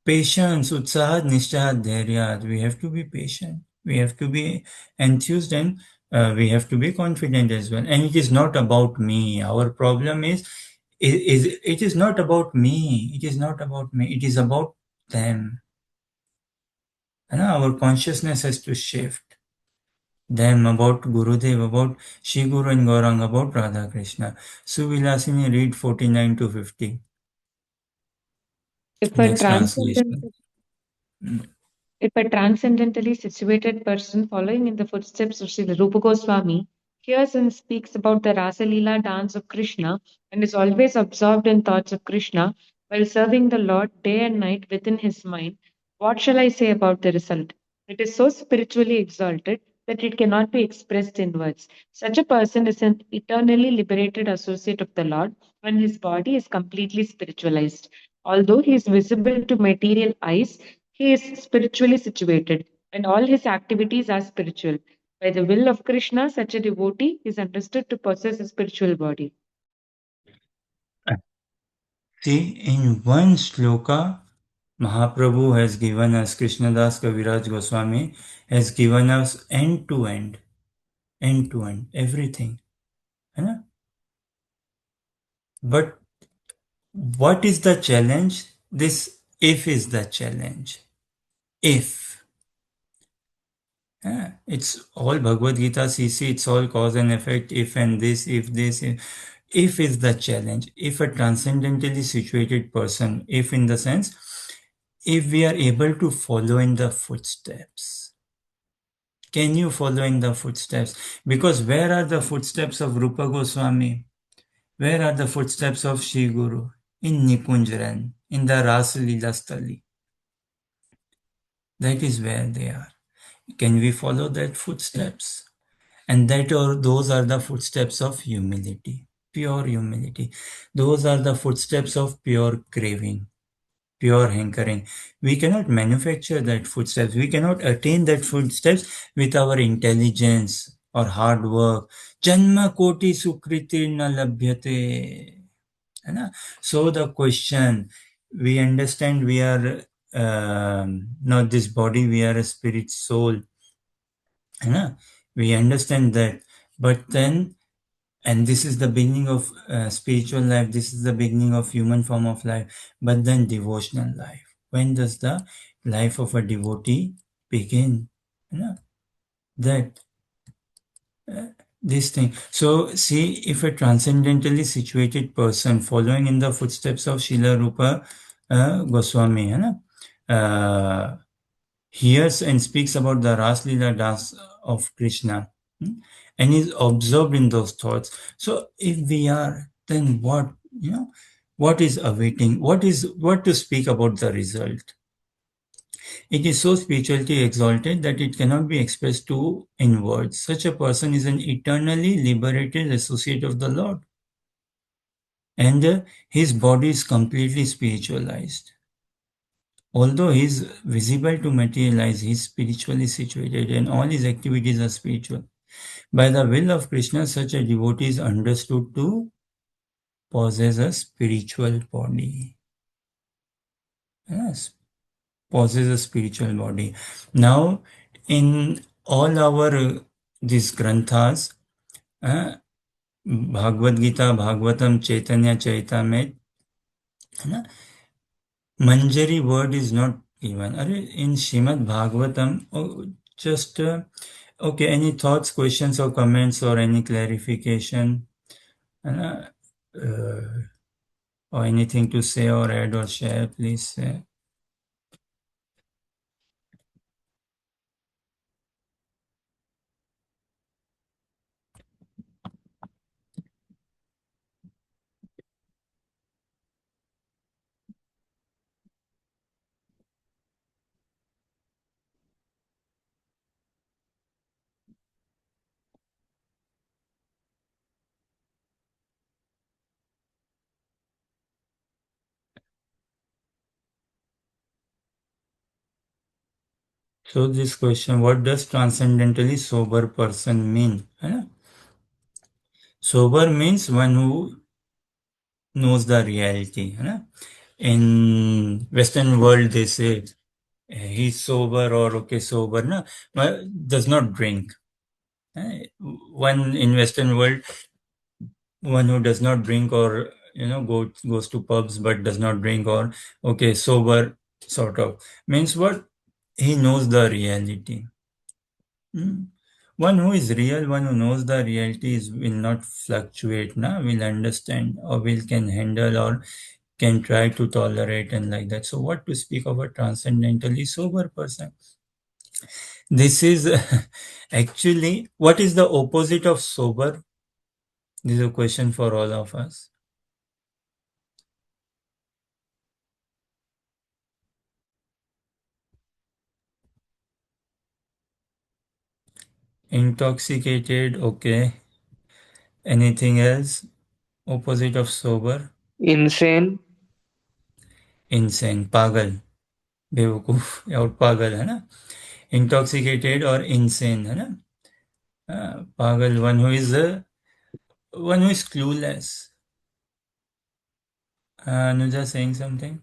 A: patience, utsahat, nishtahat, dhairya. We have to be patient. We have to be enthused and we have to be confident as well. And it is not about me. Our problem is it is not about me. It is not about me. It is about them. And our consciousness has to shift. Them about Gurudev, about Shri Guru and Gaurang, about Radha Krishna. Suvilasini, read 49 to 50.
C: If a
A: Next translation.
C: transcendental If a transcendentally situated person following in the footsteps of Srila Rupa Goswami hears and speaks about the Rasa Leela dance of Krishna and is always absorbed in thoughts of Krishna while serving the Lord day and night within his mind, what shall I say about the result? It is so spiritually exalted that it cannot be expressed in words. Such a person is an eternally liberated associate of the Lord when his body is completely spiritualized. Although he is visible to material eyes, he is spiritually situated, and all his activities are spiritual. By the will of Krishna, such a devotee is understood to possess a spiritual body.
A: See, in one shloka, Mahaprabhu has given us, Krishnadas Kaviraj Goswami has given us end to end, everything. है But what is the challenge? This if is the challenge. If. It's all Bhagavad Gita, CC, it's all cause and effect, if and this, if this. If is the challenge. If a transcendentally situated person, if in the sense, if we are able to follow in the footsteps. Can you follow in the footsteps? Because where are the footsteps of Rupa Goswami? Where are the footsteps of Shri Guru? In Nikunjaran, in the Rasa Leela Stali. That is where they are. Can we follow that footsteps? And those are the footsteps of humility, pure humility. Those are the footsteps of pure craving, pure hankering. We cannot manufacture that footsteps. We cannot attain that footsteps with our intelligence or hard work. Janma koti sukriti na labhyate. So the question, we understand we are not this body, we are a spirit soul. We understand that But then, and this is the beginning of spiritual life, this is the beginning of human form of life, but then devotional life. When does the life of a devotee begin? You know, that this thing. So see, if a transcendentally situated person following in the footsteps of Srila Rupa Goswami, hears and speaks about the Ras Leela dance of Krishna, and is absorbed in those thoughts. So if we are, then what, what is awaiting? What to speak about the result? It is so spiritually exalted that it cannot be expressed to in words. Such a person is an eternally liberated associate of the Lord, and his body is completely spiritualized. Although he is visible to materialize, he is spiritually situated, and all his activities are spiritual. By the will of Krishna, such a devotee is understood to possess a spiritual body. Yes, possess a spiritual body. Now, in all our these granthas, uh, Bhagavad Gita, Bhagavatam, Chaitanya Charitamrita, Manjari word is not given. In Srimad Bhagavatam, just okay. Any thoughts, questions, or comments, or any clarification, uh, or anything to say or add or share? Please say. So this question: what does transcendentally sober person mean? Sober means one who knows the reality. In Western world, they say he's sober or okay sober, but does not drink. One in Western world, one who does not drink or goes to pubs but does not drink, or okay sober sort of means what, he knows the reality. One who is real, one who knows the reality will not fluctuate, will understand or will can handle or can try to tolerate and like that. So what to speak of a transcendentally sober person? This is actually, what is the opposite of sober? This is a question for all of us. Intoxicated, okay. Anything else? Opposite of sober?
B: Insane.
A: Insane, पागल, बेवकूफ और पागल, है ना? Intoxicated or insane, है ना? पागल, one who is clueless. Anuja saying something?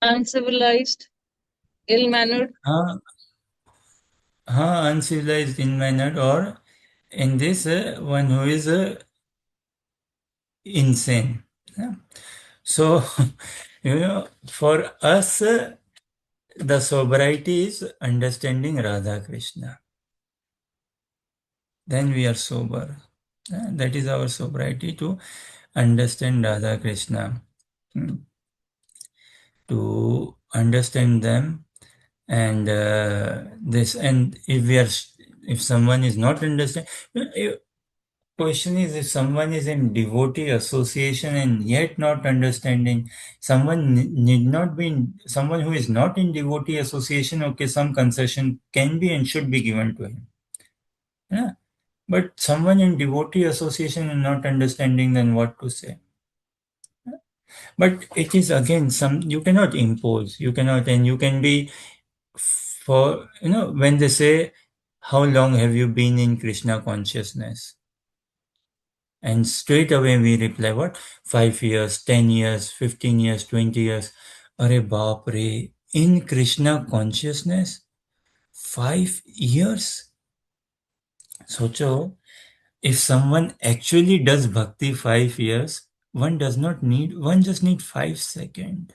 E: Uncivilized, ill-mannered.
A: हाँ, uncivilized, ill-mannered, or in this one who is insane. Yeah. So, for us, the sobriety is understanding Radha Krishna. Then we are sober. That is our sobriety, to understand Radha Krishna. To understand them, and and if someone is not understand, question is, if someone is in devotee association and yet not understanding, someone need not be someone who is not in devotee association, okay, some concession can be and should be given to him. Yeah. But someone in devotee association and not understanding, then what to say? But it is again you cannot impose, you cannot, and you can be for, when they say, how long have you been in Krishna consciousness? And straight away we reply, what? 5 years, 10 years, 15 years, 20 years. Are baap re, in Krishna consciousness? 5 years? Socho, if someone actually does bhakti 5 years, one just need 5 seconds.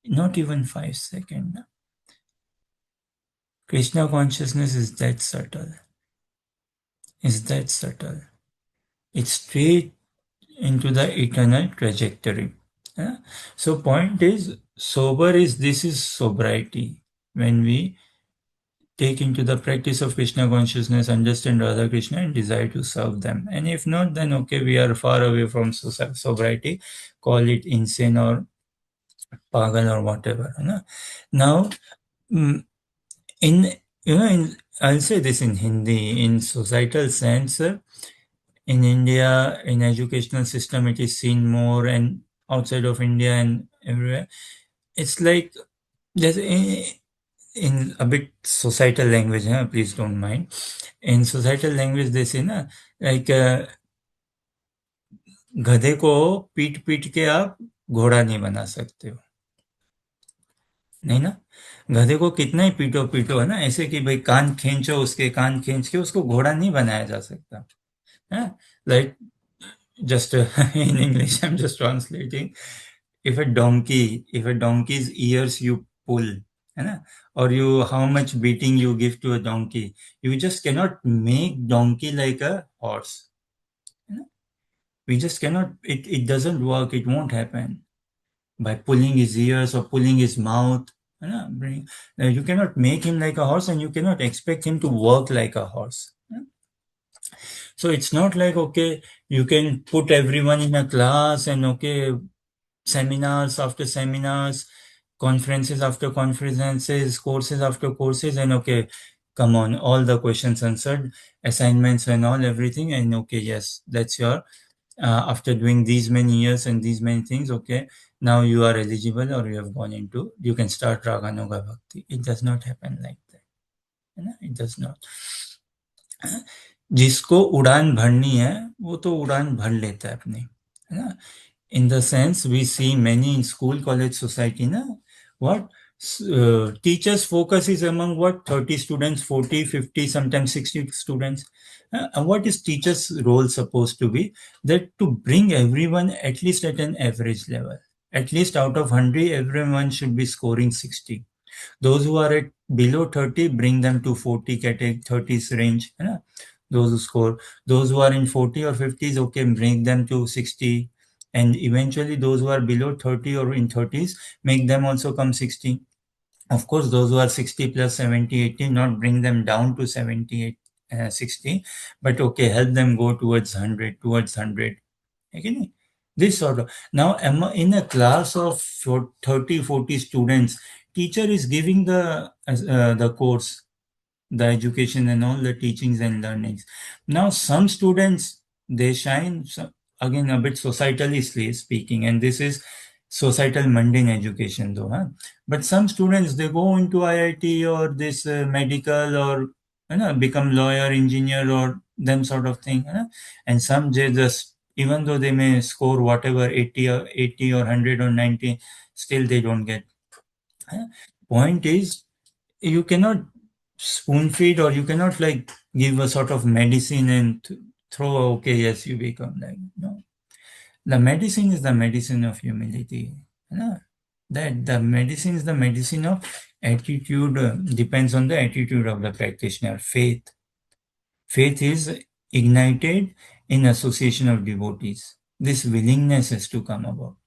A: Not even 5 seconds. Krishna consciousness is that subtle. Is that subtle. It's straight into the eternal trajectory. Yeah? So point is, this is sobriety. When we take into the practice of Krishna consciousness, understand Radha Krishna and desire to serve them. And if not, then okay, we are far away from sobriety, call it insane or pagal or whatever. Now, I'll say this in Hindi, in societal sense, in India, in educational system, it is seen more, and outside of India and everywhere. It's like there's in a bit societal language, please don't mind. In societal language, they say ना, like गधे को पीट पीट के आप घोड़ा नहीं बना सकते हो, नहीं ना? गधे को कितना ही पीटो पीटो, है ना, ऐसे कि भाई कान खींचो, उसके कान खींच के उसको घोड़ा नहीं बनाया जा सकता है. Like just in English, I'm just translating. If a donkey's ears you pull, है ना, or how much beating you give to a donkey, you just cannot make donkey like a horse. है ना? We just cannot. It doesn't work. It won't happen by pulling his ears or pulling his mouth. है ना? You cannot make him like a horse, and you cannot expect him to work like a horse. So it's not like, okay, you can put everyone in a class and, okay, seminars after seminars, conferences after conferences, courses after courses, and okay, come on, all the questions answered, assignments and all, everything, and okay, yes, that's your, after doing these many years and these many things, okay, now you are eligible, or you have gone into, you can start Raganuga Bhakti. It does not happen like that. It does not. जिसको उड़ान भरनी है वो तो उड़ान भर लेता है अपनी, है ना? In the sense we see many in school, college, society, na, what teachers focus is among what 30 students, 40, 50, sometimes 60 students. And what is teachers role supposed to be? That to bring everyone at least at an average level, at least out of 100 everyone should be scoring 60. Those who are at below 30, bring them to 40 category, 30s range. Those who score, those who are in 40 or 50s, okay, bring them to 60. And eventually those who are below 30 or in 30s, make them also come 60. Of course, those who are 60 plus 70, 80, not bring them down to 78, 60, but okay, help them go towards 100, towards 100. Okay? This sort of, now in a class of 30, 40 students, teacher is giving the course, the education and all the teachings and learnings. Now some students, they shine, again a bit societally speaking, and this is societal mundane education though, but some students, they go into IIT or this medical, or become lawyer, engineer, or them sort of thing, and some they just, even though they may score whatever 80 or 100 or 90, still they don't get. Point is, you cannot spoon feed, or you cannot like give a sort of medicine and throw, okay, yes, you become like, no. The medicine is the medicine of humility. That the medicine is the medicine of attitude, depends on the attitude of the practitioner. Faith is ignited in association of devotees. This willingness has to come about.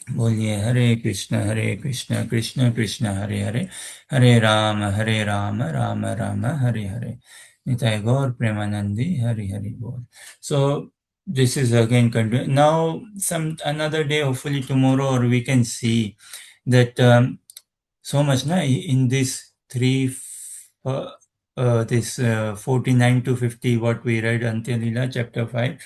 A: बोलिए हरे कृष्ण कृष्ण कृष्ण हरे हरे, हरे राम राम राम हरे हरे, निताय गौर प्रेमानंदी हरि हरि बोल. So this is again now, another day, hopefully tomorrow, or we can see that so much in this this 49 to 50, what we read until Lila chapter 5.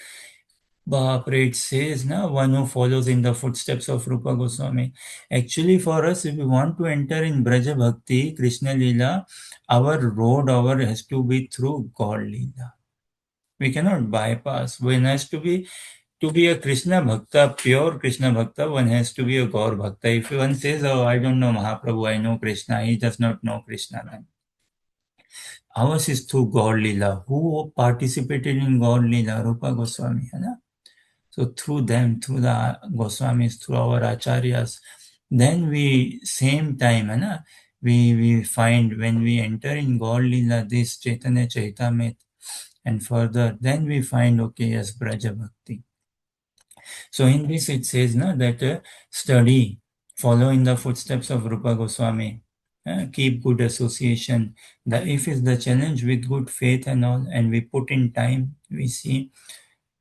A: Bapre, it says, one who follows in the footsteps of Rupa Goswami. Actually, for us, if we want to enter in Braja Bhakti, Krishna Lila, our road has to be through God Lila. We cannot bypass. One has to be to be a Krishna Bhakta, pure Krishna Bhakta, one has to be a Gaur Bhakta. If one says, oh, I don't know Mahaprabhu, I know Krishna, he does not know Krishna then. Ours is through God Leela. Who participated in God Leela? Rupa Goswami. है ना? So through them, through the Goswamis, through our Acharyas, then we, same time, है ना? We find when we enter in God Leela, this Chaitanya Chaitamrit, and further, then we find, okay, yes, Braja Bhakti. So in this it says na, that study, follow in the footsteps of Rupa Goswami, keep good association. The if is the challenge with good faith and all, and we put in time, we see,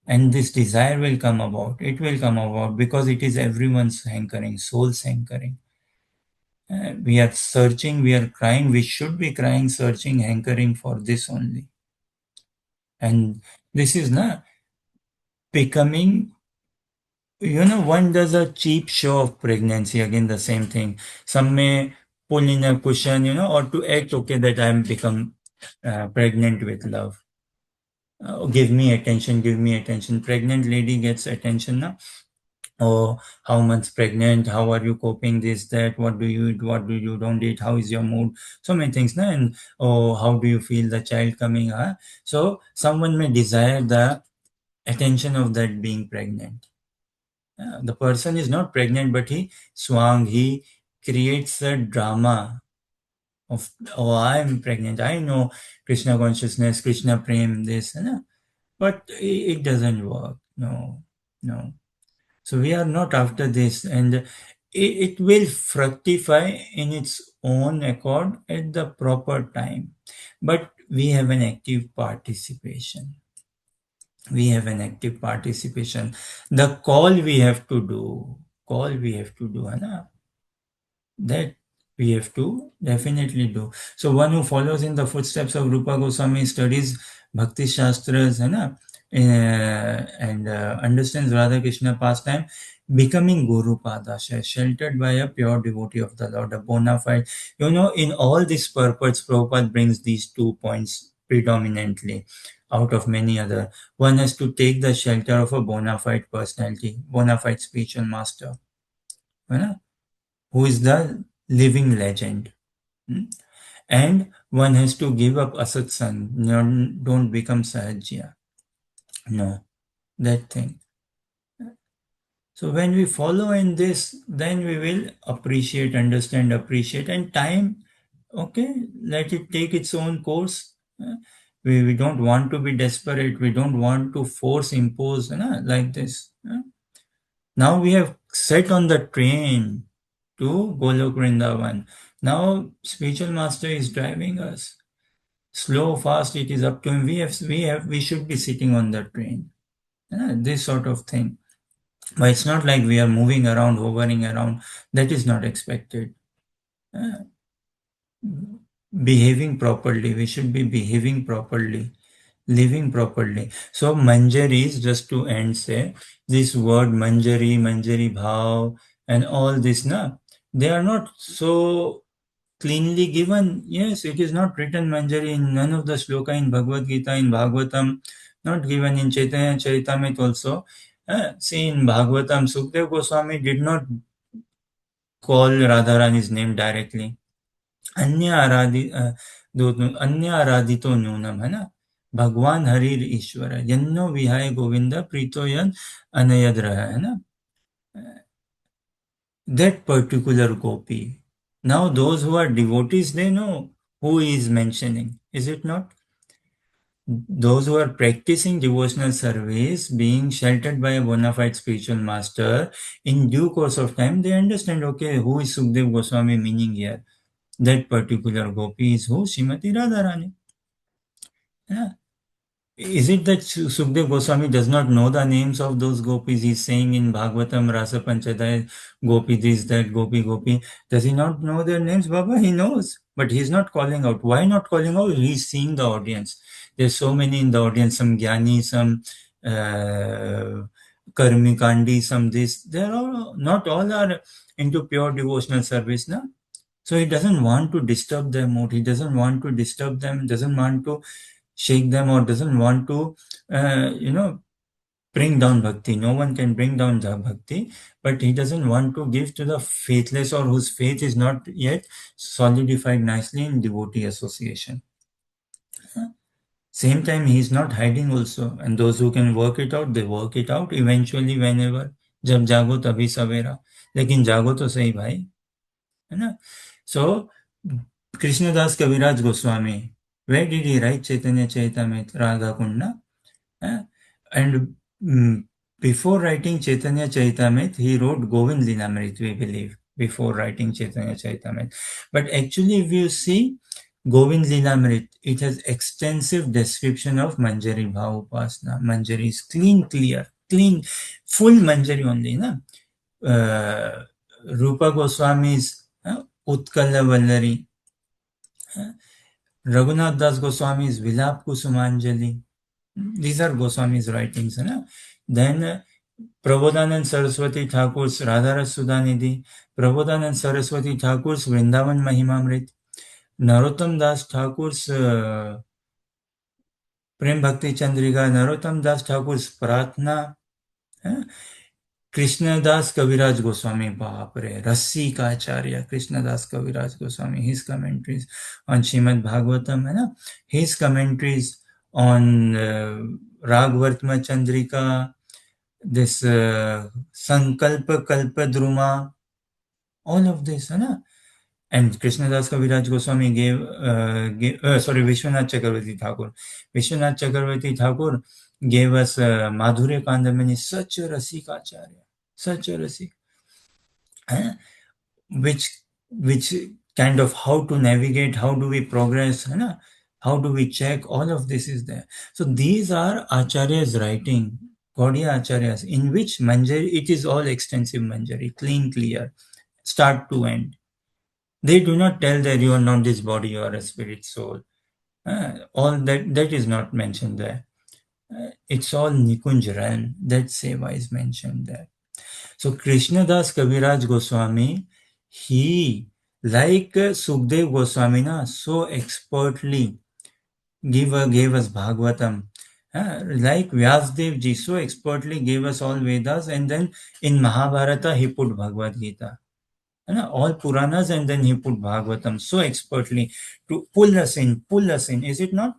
A: and this desire will come about. It will come about because it is everyone's hankering, soul's hankering. We are searching, we are crying, we should be crying, searching, hankering for this only. And this is na becoming, one does a cheap show of pregnancy, again the same thing. Some may pull in a cushion, or to act okay that I am become pregnant with love. Give me attention, give me attention. Pregnant lady gets attention now. Oh, how months pregnant? How are you coping? This, that. What do you eat? What do you don't eat? How is your mood? So many things, na? And oh, how do you feel the child coming? Huh? So someone may desire the attention of that being pregnant. The person is not pregnant, but he swung, he creates a drama of, oh, I'm pregnant, I know Krishna consciousness, Krishna prem, this, but it doesn't work. No, no. So we are not after this, and it will fructify in its own accord at the proper time. But we have an active participation. We have an active participation. The call we have to do, Hana, that we have to definitely do. So one who follows in the footsteps of Rupa Goswami, studies Bhakti Shastras, Hana, and understands Radha Krishna pastime, becoming Guru Padasha, sheltered by a pure devotee of the Lord, a bona fide. In all these purports, Prabhupada brings these 2 points predominantly out of many other. One has to take the shelter of a bona fide personality, bona fide spiritual master, who is the living legend. And one has to give up asatsang, don't become sahajya. No, that thing. So when we follow in this, then we will appreciate, understand, appreciate, and time, okay, let it take its own course. We don't want to be desperate. We don't want to force impose like this. Now we have set on the train to Golok Vrindavan. Now spiritual master is driving us. Slow, fast, it is up to him. We should be sitting on the train. This sort of thing. But it's not like we are moving around, hovering around. That is not expected. Behaving properly. We should be behaving properly, living properly. So Manjari is, just to end, say, this word Manjari, Manjari Bhav, and all this, they are not so cleanly given. Yes, it is not written Manjari in none of the shloka in Bhagavad Gita, in Bhagavatam, not given in Chaitanya Charitamrita also. See, in Bhagavatam, Sukdev Goswami did not call Radharani's name directly. अन्य आराधितो न्यूनम, है ना? भगवान हरिर ईश्वर, यन्नो विहाय गोविंद प्रीतो यन अनयद रहा, है ना? That particular gopi. Now those who are devotees, they know who he is mentioning, is it not? Those who are practicing devotional service, being sheltered by a bona fide spiritual master, in due course of time, they understand, okay, who is Sukdev Goswami meaning here? That particular gopi is who? Srimati Radharani. Yeah. Is it that Sukdev Goswami does not know the names of those gopis? He's saying in Bhagavatam, Rasa Panchadaya, gopi this, that, gopi, gopi. Does he not know their names? Baba, he knows. But he's not calling out. Why not calling out? He's seeing the audience. There's so many in the audience, some Gyani, some Karmikandi, some this. They're all, not all are into pure devotional service, na? So he doesn't want to disturb their mood. He doesn't want to disturb them, doesn't want to shake them, or doesn't want to, bring down bhakti. No one can bring down the bhakti, but he doesn't want to give to the faithless or whose faith is not yet solidified nicely in devotee association. Same time, he is not hiding also, and those who can work it out, they work it out eventually whenever. जब जागो तभी सवेरा, लेकिन जागो तो सही भाई, है ना? So, Krishnadas Kaviraj Goswami, where did he write Chaitanya Charitamrita, Radha Kunda? And before writing Chaitanya Charitamrita, he wrote Govind Lilamrit, we believe, before writing Chaitanya Charitamrita. But actually, if you see Govind Lilamrit, it has extensive description of Manjari Bhav Upasana. Manjari is clean, clear, clean, full Manjari only. Na? Rupa Goswami's Utkala Vallari, Raghunath Das Goswami's Vilap Kusumanjali. These are Goswami's writings. Then Prabodhanand Saraswati Thakur's Radharas Sudhanidhi, Prabodhanand Saraswati Thakur's Vrindavan Mahimamrit, Narottam Das Thakur's Prem Bhakti Chandrika, Narottam Das Thakur's Pratna, Krishnadas Kaviraj Goswami, Bapre, Rassi Kacharya, Krishnadas Kaviraj Goswami, his commentaries on Srimad Bhagavatam, his commentaries on Ragvartma Chandrika, this Sankalpa Kalpadruma, all of this, and Krishnadas Kaviraj Goswami gave Vishwanath Chakravarti Thakur. Vishwanath Chakravarti Thakur gave us Madhurya Kandamani, such a Rasik Acharya, such a Rasik, which kind of how to navigate, how do we progress, how do we check, all of this is there. So these are Acharyas writing, Gaudiya Acharyas, in which Manjari, it is all extensive Manjari, clean, clear, start to end. They do not tell that you are not this body, you are a spirit soul. All that is not mentioned there. It's all Nikunj realm. That seva is mentioned there. So Krishnadas Kaviraj Goswami, he, like Sukdev Goswami, so expertly gave us Bhagavatam. Like Vyasdev ji so expertly gave us all Vedas, and then in Mahabharata he put Bhagavad Gita. All Puranas, and then he put Bhagavatam so expertly to pull us in, is it not?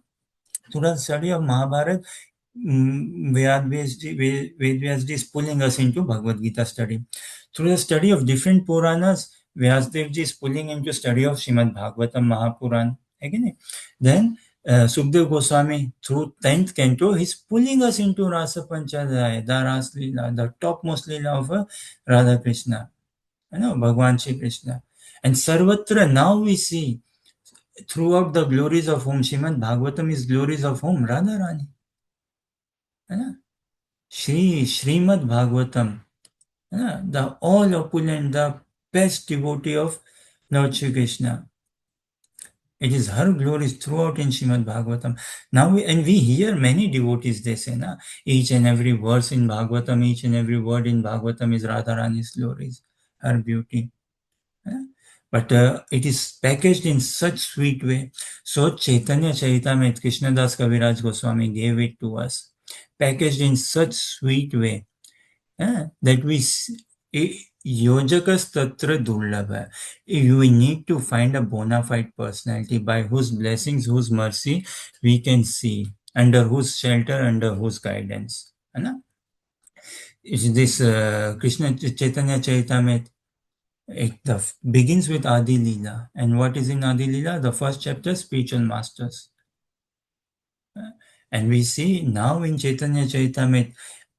A: Through the study of Mahabharata, Vedvyasji is pulling us into Bhagavad Gita study. Through the study of different Puranas, Vyasdevji is pulling into study of Srimad Bhagavatam Mahapuran. Again, then Sukdev Goswami, through 10th canto, he's pulling us into Rasa Panchadaya, the Ras Leela, the topmost Leela of Radha Krishna. Bhagwan Shri Krishna. And Sarvatra, now we see throughout the glories of whom Srimad Bhagavatam is glories of whom? Radharani. Srimad Bhagavatam, the all opulent, the best devotee of Lord Shri Krishna. It is her glories throughout in Srimad Bhagavatam. Now we hear many devotees, they say, each and every verse in Bhagavatam, each and every word in Bhagavatam is Radharani's glories, her beauty. But it is packaged in such sweet way. So Chaitanya Charitamrita, Krishnadas Kaviraj Goswami gave it to us, packaged in such sweet way that we yojakas tatra durlabha. You need to find a bona fide personality by whose blessings, whose mercy we can see, under whose shelter, under whose guidance. Is this Krishna Chaitanya Charitamrita? It begins with Adi Leela. And what is in Adi Leela? The first chapter, Spiritual Masters. And we see now in Chaitanya Charitamrita,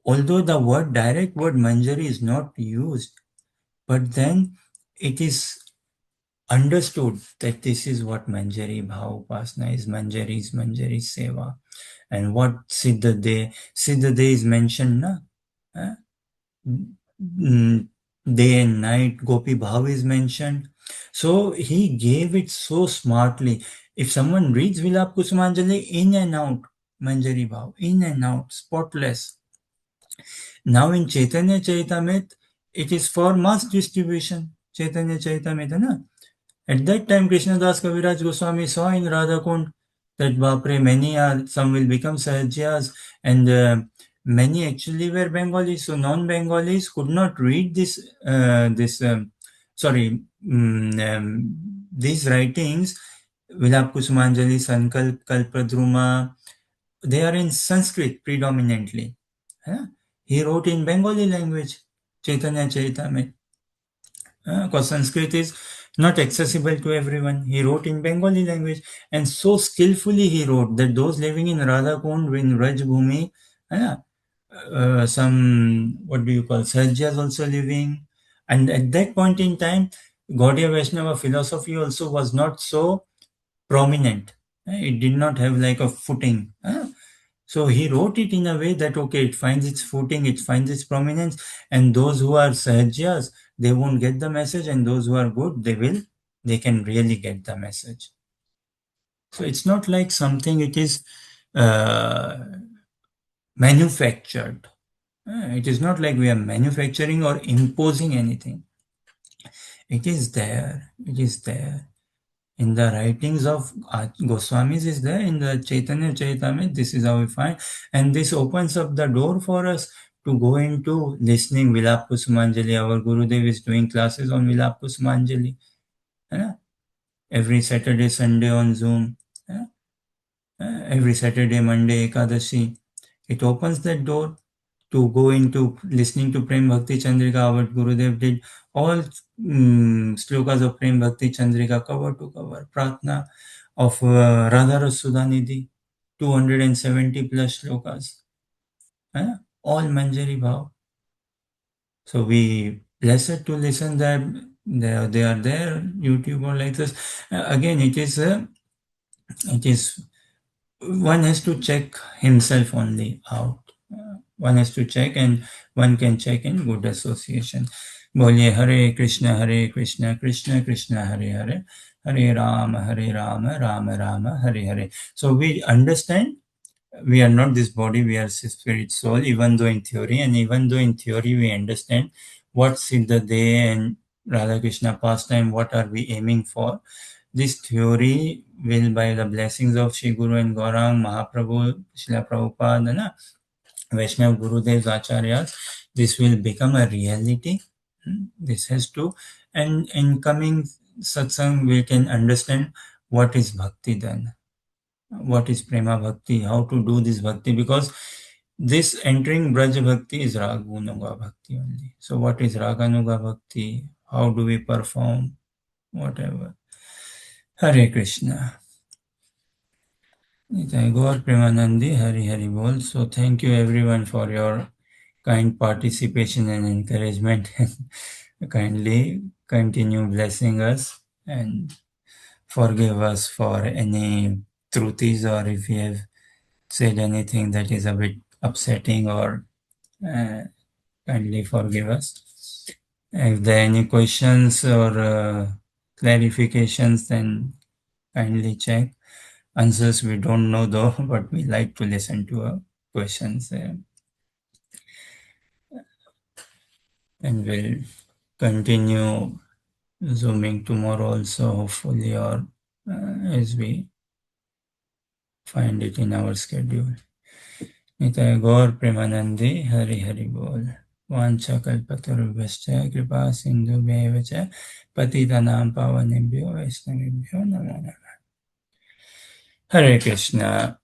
A: although the direct word Manjari is not used, but then it is understood that this is what Manjari Bhav Upasana is. Manjari is Manjari Seva. And what Siddha De is mentioned, day and night, Gopi Bhav is mentioned. So he gave it so smartly. If someone reads Vilap Kusumanjali, in and out, Manjari Bhav, in and out, spotless. Now in Chaitanya Charitamrita, it is for mass distribution. Chaitanya Charitamrita, At that time, Krishnadas Kaviraj Goswami saw in Radhakund that Bapre, many are, some will become Sahajas, and many actually were Bengalis, so non-Bengalis could not read these writings, Vilap Kusumanjali, Sankalp, Kalpadruma, they are in Sanskrit predominantly. Huh? He wrote in Bengali language, Chaitanya Charitamrita. Because Sanskrit is not accessible to everyone. He wrote in Bengali language, and so skillfully he wrote that those living in Radhakund, in Rajbhumi, some, what do you call, Sahajas also living. And at that point in time, Gaudiya Vaishnava philosophy also was not so prominent. It did not have like a footing. So he wrote it in a way that, okay, it finds its footing, it finds its prominence, and those who are Sahajas, they won't get the message, and those who are good, they can really get the message. So it's not like something it is uh, manufactured. It is not like we are manufacturing or imposing anything. It is there. It is there. In the writings of Goswamis is there, in the Chaitanya Charitamrita, this is how we find. And this opens up the door for us to go into listening Vilap Kusumanjali. Our Gurudev is doing classes on Vilap Kusumanjali. Every Saturday, Sunday on Zoom. Every Saturday, Monday, Ekadashi. It opens that door to go into listening to Prem Bhakti Chandrika. Our Gurudev did all slokas of Prem Bhakti Chandrika cover to cover. Pratna of Radha Sudhanidhi, 270 plus slokas. All Manjari Bhav. So we blessed to listen that they are there, YouTube or like this. Again, it is one has to check himself only out. One has to check, and one can check in good association. Bolye Hare Krishna, Krishna Krishna, Hare Hare, Hare Rama, Rama Rama, Hare Hare. So we understand we are not this body, we are spirit soul, even though in theory, and even though in theory we understand what Siddha Day and Radha Krishna pastime, what are we aiming for. This theory will, by the blessings of Sri Guru and Gaurang, Mahaprabhu, Srila Prabhupada, Vaishnav Gurudev's Acharyas, this will become a reality. This has to, and in coming satsang, we can understand what is bhakti then, what is prema bhakti, how to do this bhakti, because this entering Braj bhakti is Raganuga bhakti only. So what is Raganuga bhakti? How do we perform? Whatever. Hare Krishna. Nitai Gaur Premanandi, Hari Hari Bol. So thank you everyone for your kind participation and encouragement. Kindly continue blessing us and forgive us for any truths, or if we have said anything that is a bit upsetting, or kindly forgive us. If there are any questions or clarifications, then kindly check. Answers we don't know though, but we like to listen to questions. And we'll continue zooming tomorrow also, hopefully, or as we find it in our schedule. Nitai Gaur Premanandi, Hari Hari Bol. Vancha kalpatarubhascha kripa sindhu bhevacha patitanam pavanebhyo vaishnavibhyo namo namah. Hare Krishna.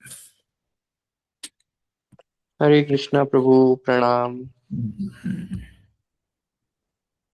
B: Hare Krishna Prabhu, Pranam.